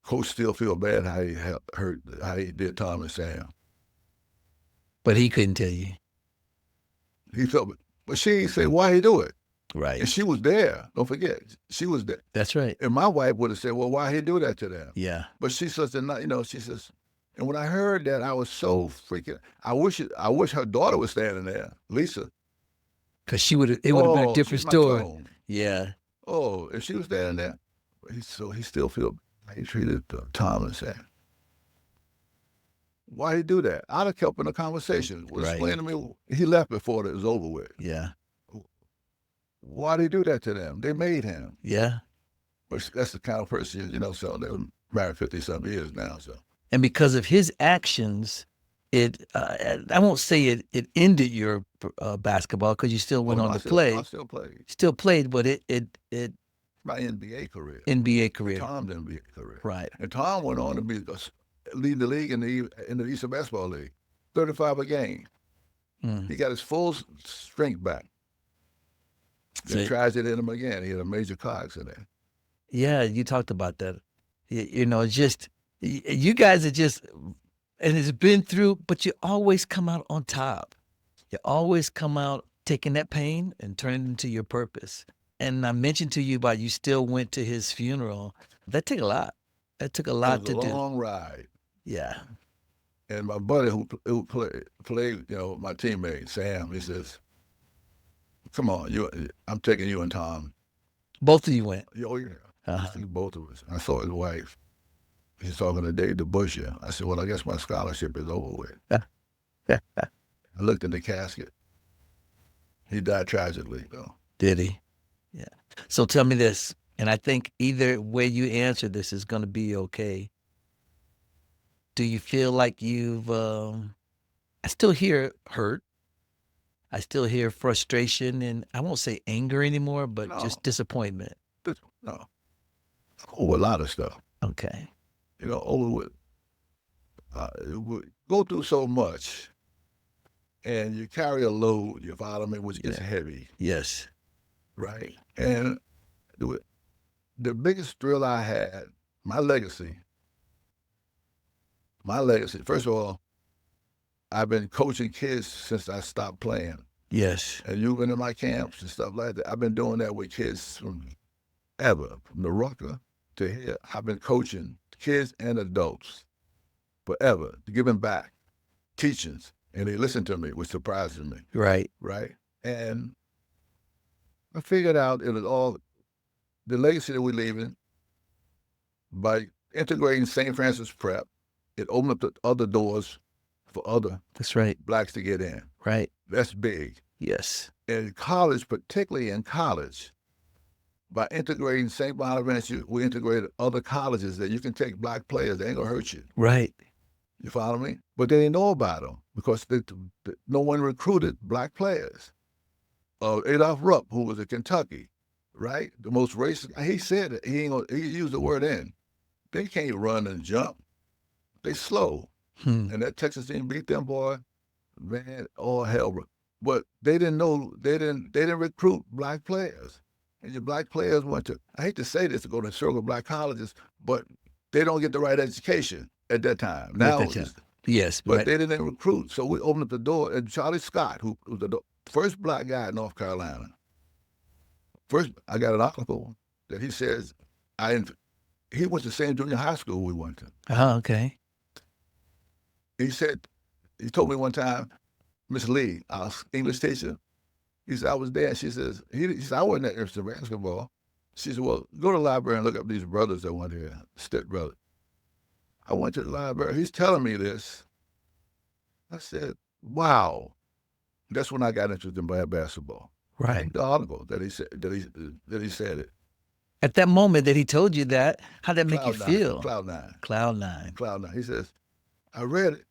Coach still feel bad how he did Tom and Sam. But he couldn't tell you. He felt, but she said, why he do it? Right. And she was there. Don't forget, she was there. That's right. And my wife would have said, well, why he do that to them? Yeah. But she says, she says, and when I heard that, I was so freaking, I wish her daughter was standing there, Lisa. Because it would have been a different story. Yeah. Oh, if she was standing there, he still feel he treated Tom and Sam. Why he do that? I'd have kept in a conversation. Explain to me. He left before it was over with. Yeah. Why did he do that to them? They made him. Yeah. But that's the kind of person, so they were married 50-something years now. So. And because of his actions, I won't say it ended your basketball, because you still went on to play. I still played. Still played, but it my NBA career. NBA career. Tom's NBA career. Right. And Tom went on to lead the league in the Eastern Basketball League, 35 a game. He got his full strength back. They tried it in him again. He had a major car accident. Yeah, you talked about that. Just you guys are just, and it's been through, but you always come out on top. You always come out taking that pain and turning it into your purpose. And I mentioned to you about you still went to his funeral. That took a lot. That took a lot to do. It was a long ride. Yeah. And my buddy who played, my teammate, Sam, he says, come on, I'm taking you and Tom. Both of you went? Oh, yeah. Both of us. I saw his wife. He's talking to Dave DeBuscher. I said, well, I guess my scholarship is over with. I looked in the casket. He died tragically, though. Did he? Yeah. So tell me this, and I think either way you answer this is going to be okay. Do you feel like you've, I still hear hurt. I still hear frustration, and I won't say anger anymore, but just disappointment. No. Over a lot of stuff. Okay. Over with. We go through so much, and you carry a load, you follow me, which gets heavy. Yes. Right? And the biggest thrill I had, my legacy, first of all, I've been coaching kids since I stopped playing. Yes. And you've been in my camps and stuff like that. I've been doing that with kids from the Rucker to here. I've been coaching kids and adults forever, giving back, teachings, and they listen to me, which surprises me. Right. Right? And I figured out it was all the legacy that we're leaving by integrating St. Francis Prep. It opened up the other doors for other blacks to get in. Right. That's big. Yes. In college, particularly in college, by integrating St. Bonaventure, we integrated other colleges that you can take black players. They ain't going to hurt you. Right. You follow me? But they didn't know about them because no one recruited black players. Adolph Rupp, who was in Kentucky, right? The most racist. He said it. He used the word in. They can't run and jump. They slow. And that Texas team beat them, boy. Man, all hell. But they didn't know. They didn't recruit black players. And your black players went to, I hate to say this, to go to circle black colleges, but they don't get the right education at that time. Now, yes, but they didn't recruit. So we opened up the door, and Charlie Scott, who was the first black guy in North Carolina. First, I got an article that he says, he went to the same junior high school we went to. Oh, okay. He said, he told me one time, Miss Lee, our English teacher. He said, I was there. She says, he said, I wasn't that interested in basketball. She said, well, go to the library and look up these brothers that went here, Stith Brothers. I went to the library. He's telling me this. I said, wow. That's when I got interested in basketball. Right. The article that he said it. At that moment that he told you that, how'd that make you feel? Cloud nine. Cloud nine. Cloud nine. He says, I read it.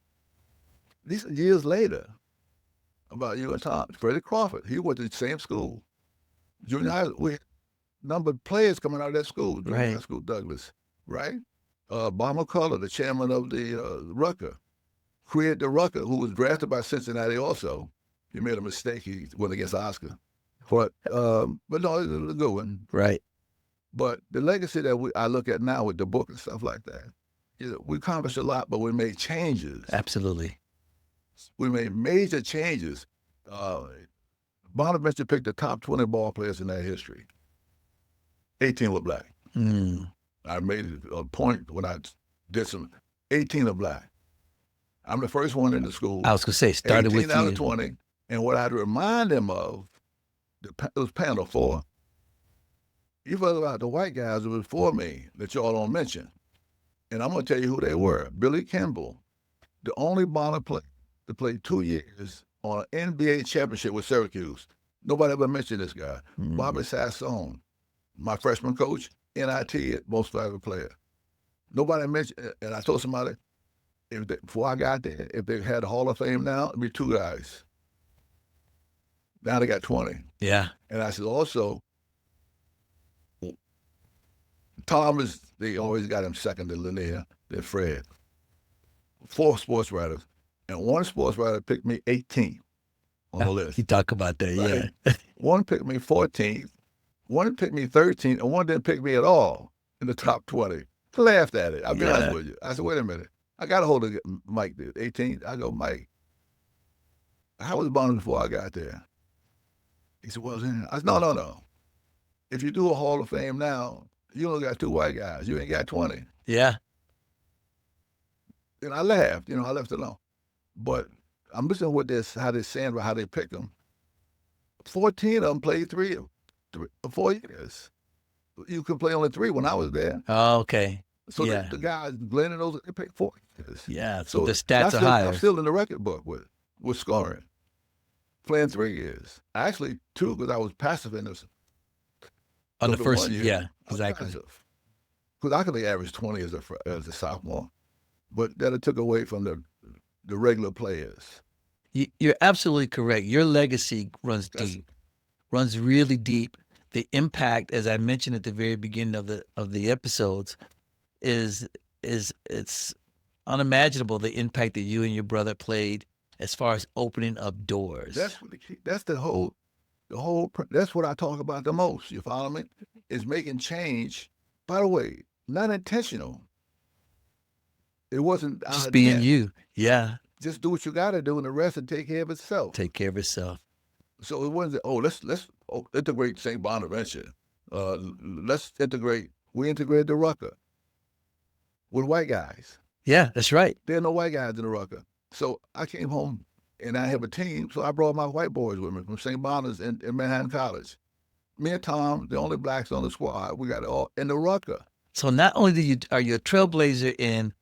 These are years later about you and Tom. Freddie Crawford. He went to the same school. Junior high, we had a number of players coming out of that school. Junior high school, Douglas. Right? Bob McCullough, the chairman of the Rucker, created the Rucker, who was drafted by Cincinnati also. He made a mistake. He went against Oscar. But no, it was a good one. Right. But the legacy that I look at now with the book and stuff like that, we accomplished a lot, but we made changes. Absolutely. We made major changes. Bonaventure picked the top 20 ball players in that history. 18 were black. I made a point when I did 18 are black. I'm the first one in the school. I was going to say, started with 18 out of 20. And what I'd remind them of, it was panel 4. You forgot about the white guys who was before me that y'all don't mention. And I'm going to tell you who they were. Billy Kimball, the only Bonner player to play 2 years on an NBA championship with Syracuse. Nobody ever mentioned this guy. Bobby Sassone, my freshman coach, NIT, most valuable player. Nobody mentioned, and I told somebody, before I got there, if they had a Hall of Fame now, it'd be 2 guys. Now they got 20. Yeah. And I said, also, Thomas, they always got him second to Lanier, then Fred. 4 sports writers. And 1 sports writer picked me 18th on the list. You talk about that, right? Yeah. 1 picked me 14th, 1 picked me 13th, and 1 didn't pick me at all in the top 20. I laughed at it. I'll be honest with you. I said, wait a minute. I got a hold of Mike, 18th. I go, Mike, how was Bonner before I got there? He said, well, I said, no. If you do a Hall of Fame now, you only got 2 white guys. You ain't got 20. Yeah. And I laughed. I left it alone. But I'm listening with this, how they saying about how they pick them. 14 of them played 3 or 4 years. You could play only 3 when I was there. Oh, okay. So the guys, Glenn and those, they played 4 years. Yeah, so the stats are higher. I'm still in the record book with scoring. Playing 3 years. Actually, 2, because I was passive in this. On the first year. Yeah, exactly. Because I could have averaged 20 as a sophomore. But that took away from the regular players. You're absolutely correct. Your legacy runs deep, runs really deep. The impact, as I mentioned at the very beginning of the episodes, is it's unimaginable. The impact that you and your brother played as far as opening up doors. That's the whole. That's what I talk about the most. You follow me? Is making change. By the way, not intentional. It wasn't just being you. Yeah. Just do what you got to do, and the rest will take care of itself. Take care of itself. So it wasn't, let's integrate St. Bonaventure. Let's integrate. We integrated the Rucker with white guys. Yeah, that's right. There are no white guys in the Rucker. So I came home, and I have a team, so I brought my white boys with me from St. Bonaventure in Manhattan College. Me and Tom, the only blacks on the squad, we got it all in the Rucker. So not only are you a trailblazer in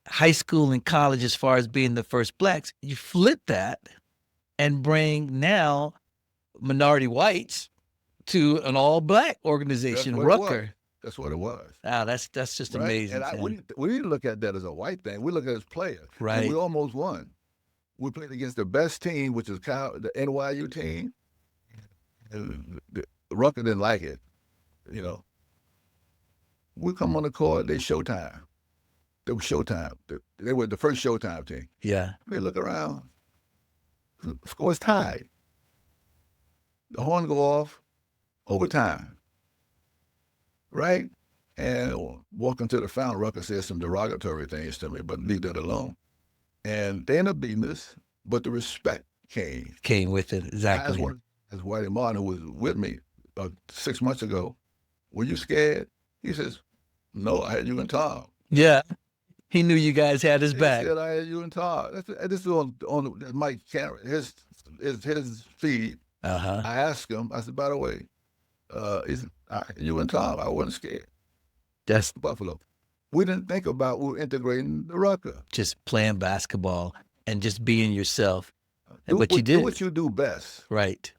high school and college as far as being the first blacks, you flip that and bring now minority whites to an all-black organization, Rucker. That's what it was. Wow, that's just right? amazing. And we didn't look at that as a white thing. We look at it as players. Right. And we almost won. We played against the best team, which is the NYU team. And the Rucker didn't like it. We come on the court, they Showtime. They were Showtime. They were the first Showtime team. Yeah. We look around. The score's tied. The horn go off. Overtime. Right? And walking to the fountain, Rucker said some derogatory things to me, but leave that alone. And they ended up beating us, but the respect came. Came with it, exactly. As Whitey Martin, who was with me 6 months ago, were you scared? He says, no, I had you and Tom. Yeah. He knew you guys had his He back. said, I had you and Todd. This is on Mike camera, his feed. Uh-huh. I asked him, I said, by the way, you and Todd, I wasn't scared. That's Buffalo. We didn't think about we were integrating the rucker. just playing basketball and just being yourself. Do But you do did. what you do best. Right.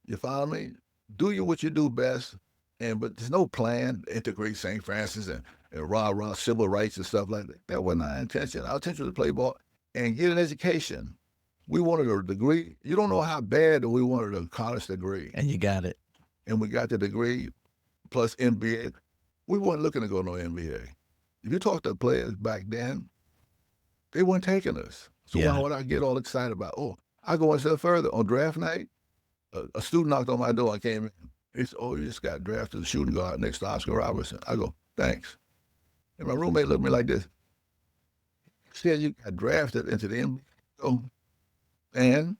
You follow me? Do what you do best. But there's no plan to integrate St. Francis and rah civil rights and stuff like that. That wasn't our intention. Our intention was to play ball and get an education. We wanted a degree. You don't know how bad we wanted a college degree. And you got it. And we got the degree plus MBA. We weren't looking to go no MBA. If you talk to players back then, they weren't taking us. So why would I get all excited about, I go one step further. On draft night, a student knocked on my door. I came in. He said, you just got drafted as shooting guard next to Oscar Robertson. I go, thanks. And my roommate looked at me like this. He said, you got drafted into the NBA. And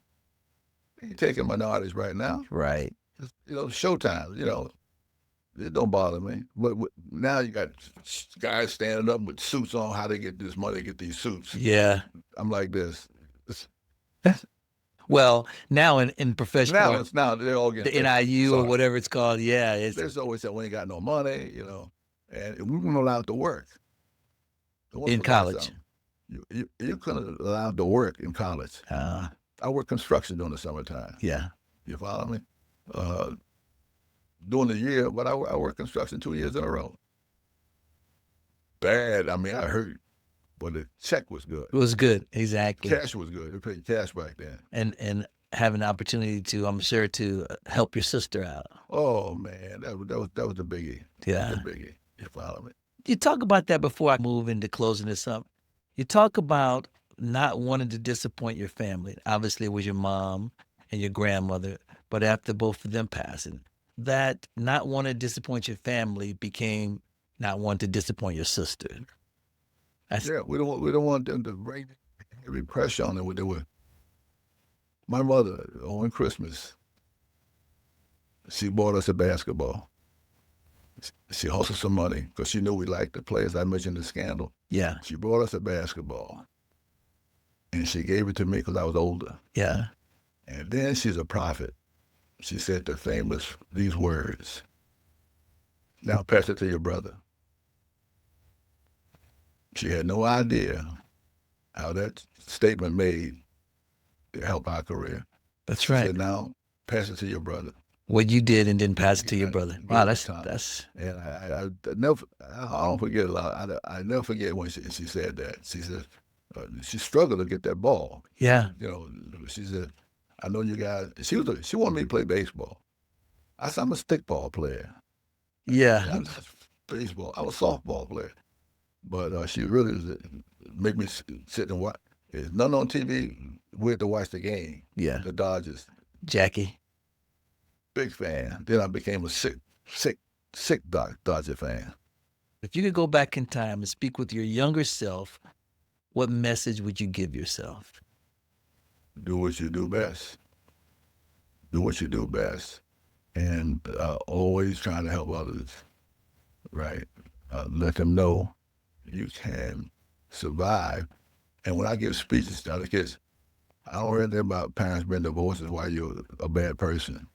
you're taking minorities right now. Right. It's, showtime, it don't bother me. But now you got guys standing up with suits on, how they get this money, get these suits. Yeah. I'm like this. Well, now in professional, now they're all getting the NIU or whatever it's called. Yeah. There's always that we ain't got no money, and we weren't allowed to work. In college. You couldn't allowed to work in college. I worked construction during the summertime. Yeah. You follow me? During the year, but I worked construction 2 years in a row. Bad. I mean, I hurt, but the check was good. It was good. Exactly. Cash was good. They paid cash back then. And having the opportunity to, I'm sure, to help your sister out. Oh man, that was the biggie. Yeah. The biggie. You follow me? You talk about that before I move into closing this up. You talk about not wanting to disappoint your family. Obviously, it was your mom and your grandmother, but after both of them passing, that not wanting to disappoint your family became not wanting to disappoint your sister. We don't want them to bring heavy pressure on them. They were. My mother, on Christmas, she bought us a basketball. She hustled some money because she knew we liked the players. I mentioned the scandal. Yeah. She bought us a basketball, and she gave it to me because I was older. Yeah. And then she's a prophet. She said these words. Now pass it to your brother. She had no idea how that statement made to help our career. That's right. She said, now pass it to your brother. What you did and then pass it to your brother. Wow, that's. And I don't forget a lot. I never forget when she said that. She said she struggled to get that ball. Yeah. She said, I know you guys. She wanted me to play baseball. I said, I'm a stickball player. Yeah. I'm not baseball. I was a softball player. But she really made me sit and watch. There's nothing on TV. We had to watch the game. Yeah. The Dodgers. Jackie. Big fan. Then I became a sick Dodger fan. If you could go back in time and speak with your younger self, what message would you give yourself? Do what you do best. Do what you do best. And always trying to help others, right? Let them know you can survive. And when I give speeches to other kids, I don't hear anything about parents being divorced is why you're a bad person.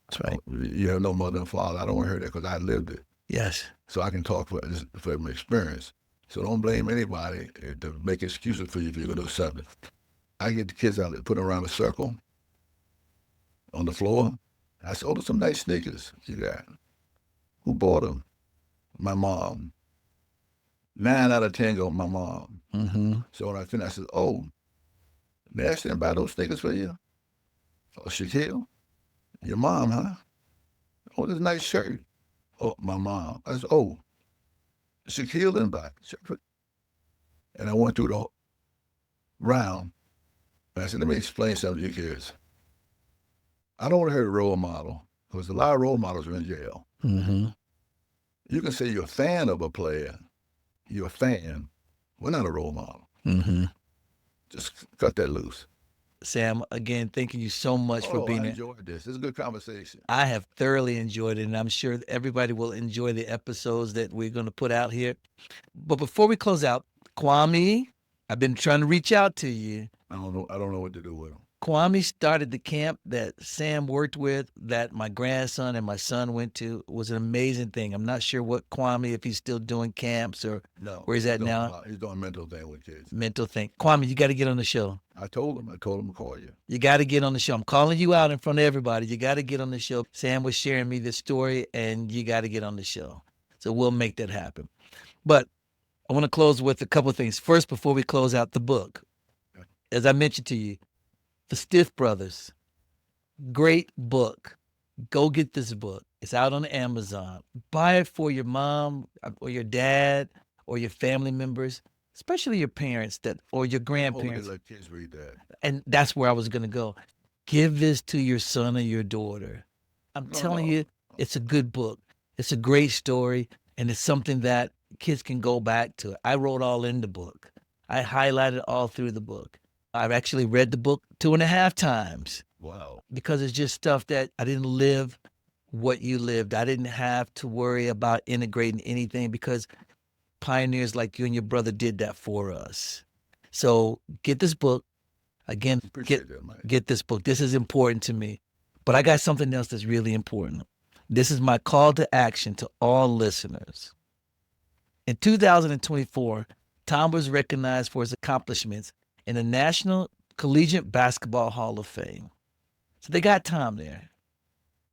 That's right. You have no mother and father. I don't want to hear that because I lived it. Yes. So I can talk from experience. So don't blame anybody to make excuses for you if you're going to do something. I get the kids out there, put them around a circle on the floor. I said, there's some nice sneakers you got. Who bought them? My mom. 9 out of 10 go, my mom. Mm-hmm. So when I finished, I said, Nash didn't buy those sneakers for you? Oh, Shaquille? Your mom, huh? Oh, this nice shirt. Oh, my mom. I said, Shaquille didn't buy it. And I went through the round. And I said, let me explain something to you kids. I don't want to hear a role model because a lot of role models are in jail. Mm-hmm. You can say you're a fan of a player. You're a fan. We're not a role model. Mm-hmm. Just cut that loose. Sam, again, thanking you so much for being I here. enjoyed this. It's a good conversation. I have thoroughly enjoyed it, and I'm sure everybody will enjoy the episodes that we're going to put out here. But before we close out, Kwame, I've been trying to reach out to you. I don't know what to do with him. Kwame started the camp that Sam worked with, that my grandson and my son went to. It was an amazing thing. I'm not sure what Kwame, if he's still doing camps or No, where he's at now. He's doing mental thing with kids. Mental thing. Kwame, you got to get on the show. I told him to call you. You got to get on the show. I'm calling you out in front of everybody. You got to get on the show. Sam was sharing me this story, and you got to get on the show. So we'll make that happen. But I want to close with a couple of things. First, before we close out the book, as I mentioned to you, the Stith Brothers, great book. Go get this book. It's out on Amazon. Buy it for your mom or your dad or your family members, especially your parents or your grandparents. Let kids read that. And that's where I was going to go. Give this to your son or your daughter. I'm telling you, it's a good book. It's a great story, and it's something that kids can go back to. I wrote all in the book. I highlighted all through the book. I've actually read the book 2.5 times. Wow. Because it's just stuff that I didn't live what you lived. I didn't have to worry about integrating anything because pioneers like you and your brother did that for us. So get this book. Again, get this book. This is important to me. But I got something else that's really important. This is my call to action to all listeners. In 2024, Tom was recognized for his accomplishments in the National Collegiate Basketball Hall of Fame. So they got Tom there.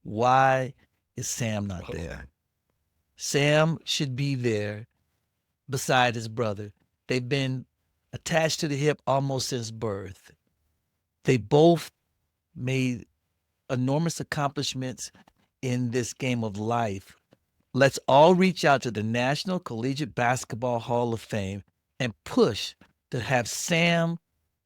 Why is Sam not there? Sam should be there beside his brother. They've been attached to the hip almost since birth. They both made enormous accomplishments in this game of life. Let's all reach out to the National Collegiate Basketball Hall of Fame and push to have Sam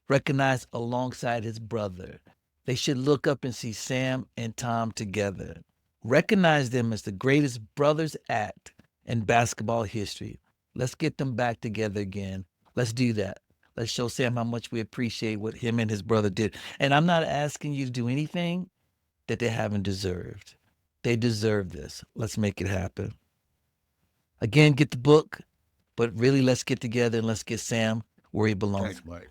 recognized alongside his brother. They should look up and see Sam and Tom together. Recognize them as the greatest brothers act in basketball history. Let's get them back together again. Let's do that. Let's show Sam how much we appreciate what him and his brother did. And I'm not asking you to do anything that they haven't deserved. They deserve this. Let's make it happen. Again, get the book, but really let's get together and let's get Sam where he belongs. Thanks, Mike.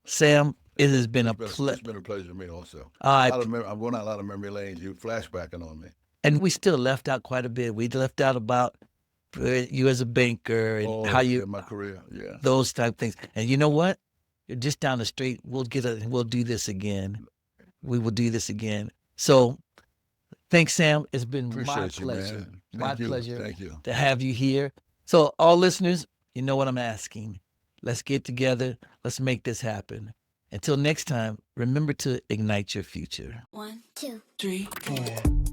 Sam, it has been a pleasure. It's been a pleasure to me also. I'm going down a lot of memory lanes. You flashbacking on me. And we still left out quite a bit. We left out about you as a banker and how you my career, those type of things. And you know what? You're just down the street. We'll do this again. We will do this again. So, thanks, Sam. It's been my pleasure. My pleasure. Thank you to have you here. So, all listeners, you know what I'm asking. Let's get together. Let's make this happen. Until next time, remember to ignite your future. 1, 2, 3, 4.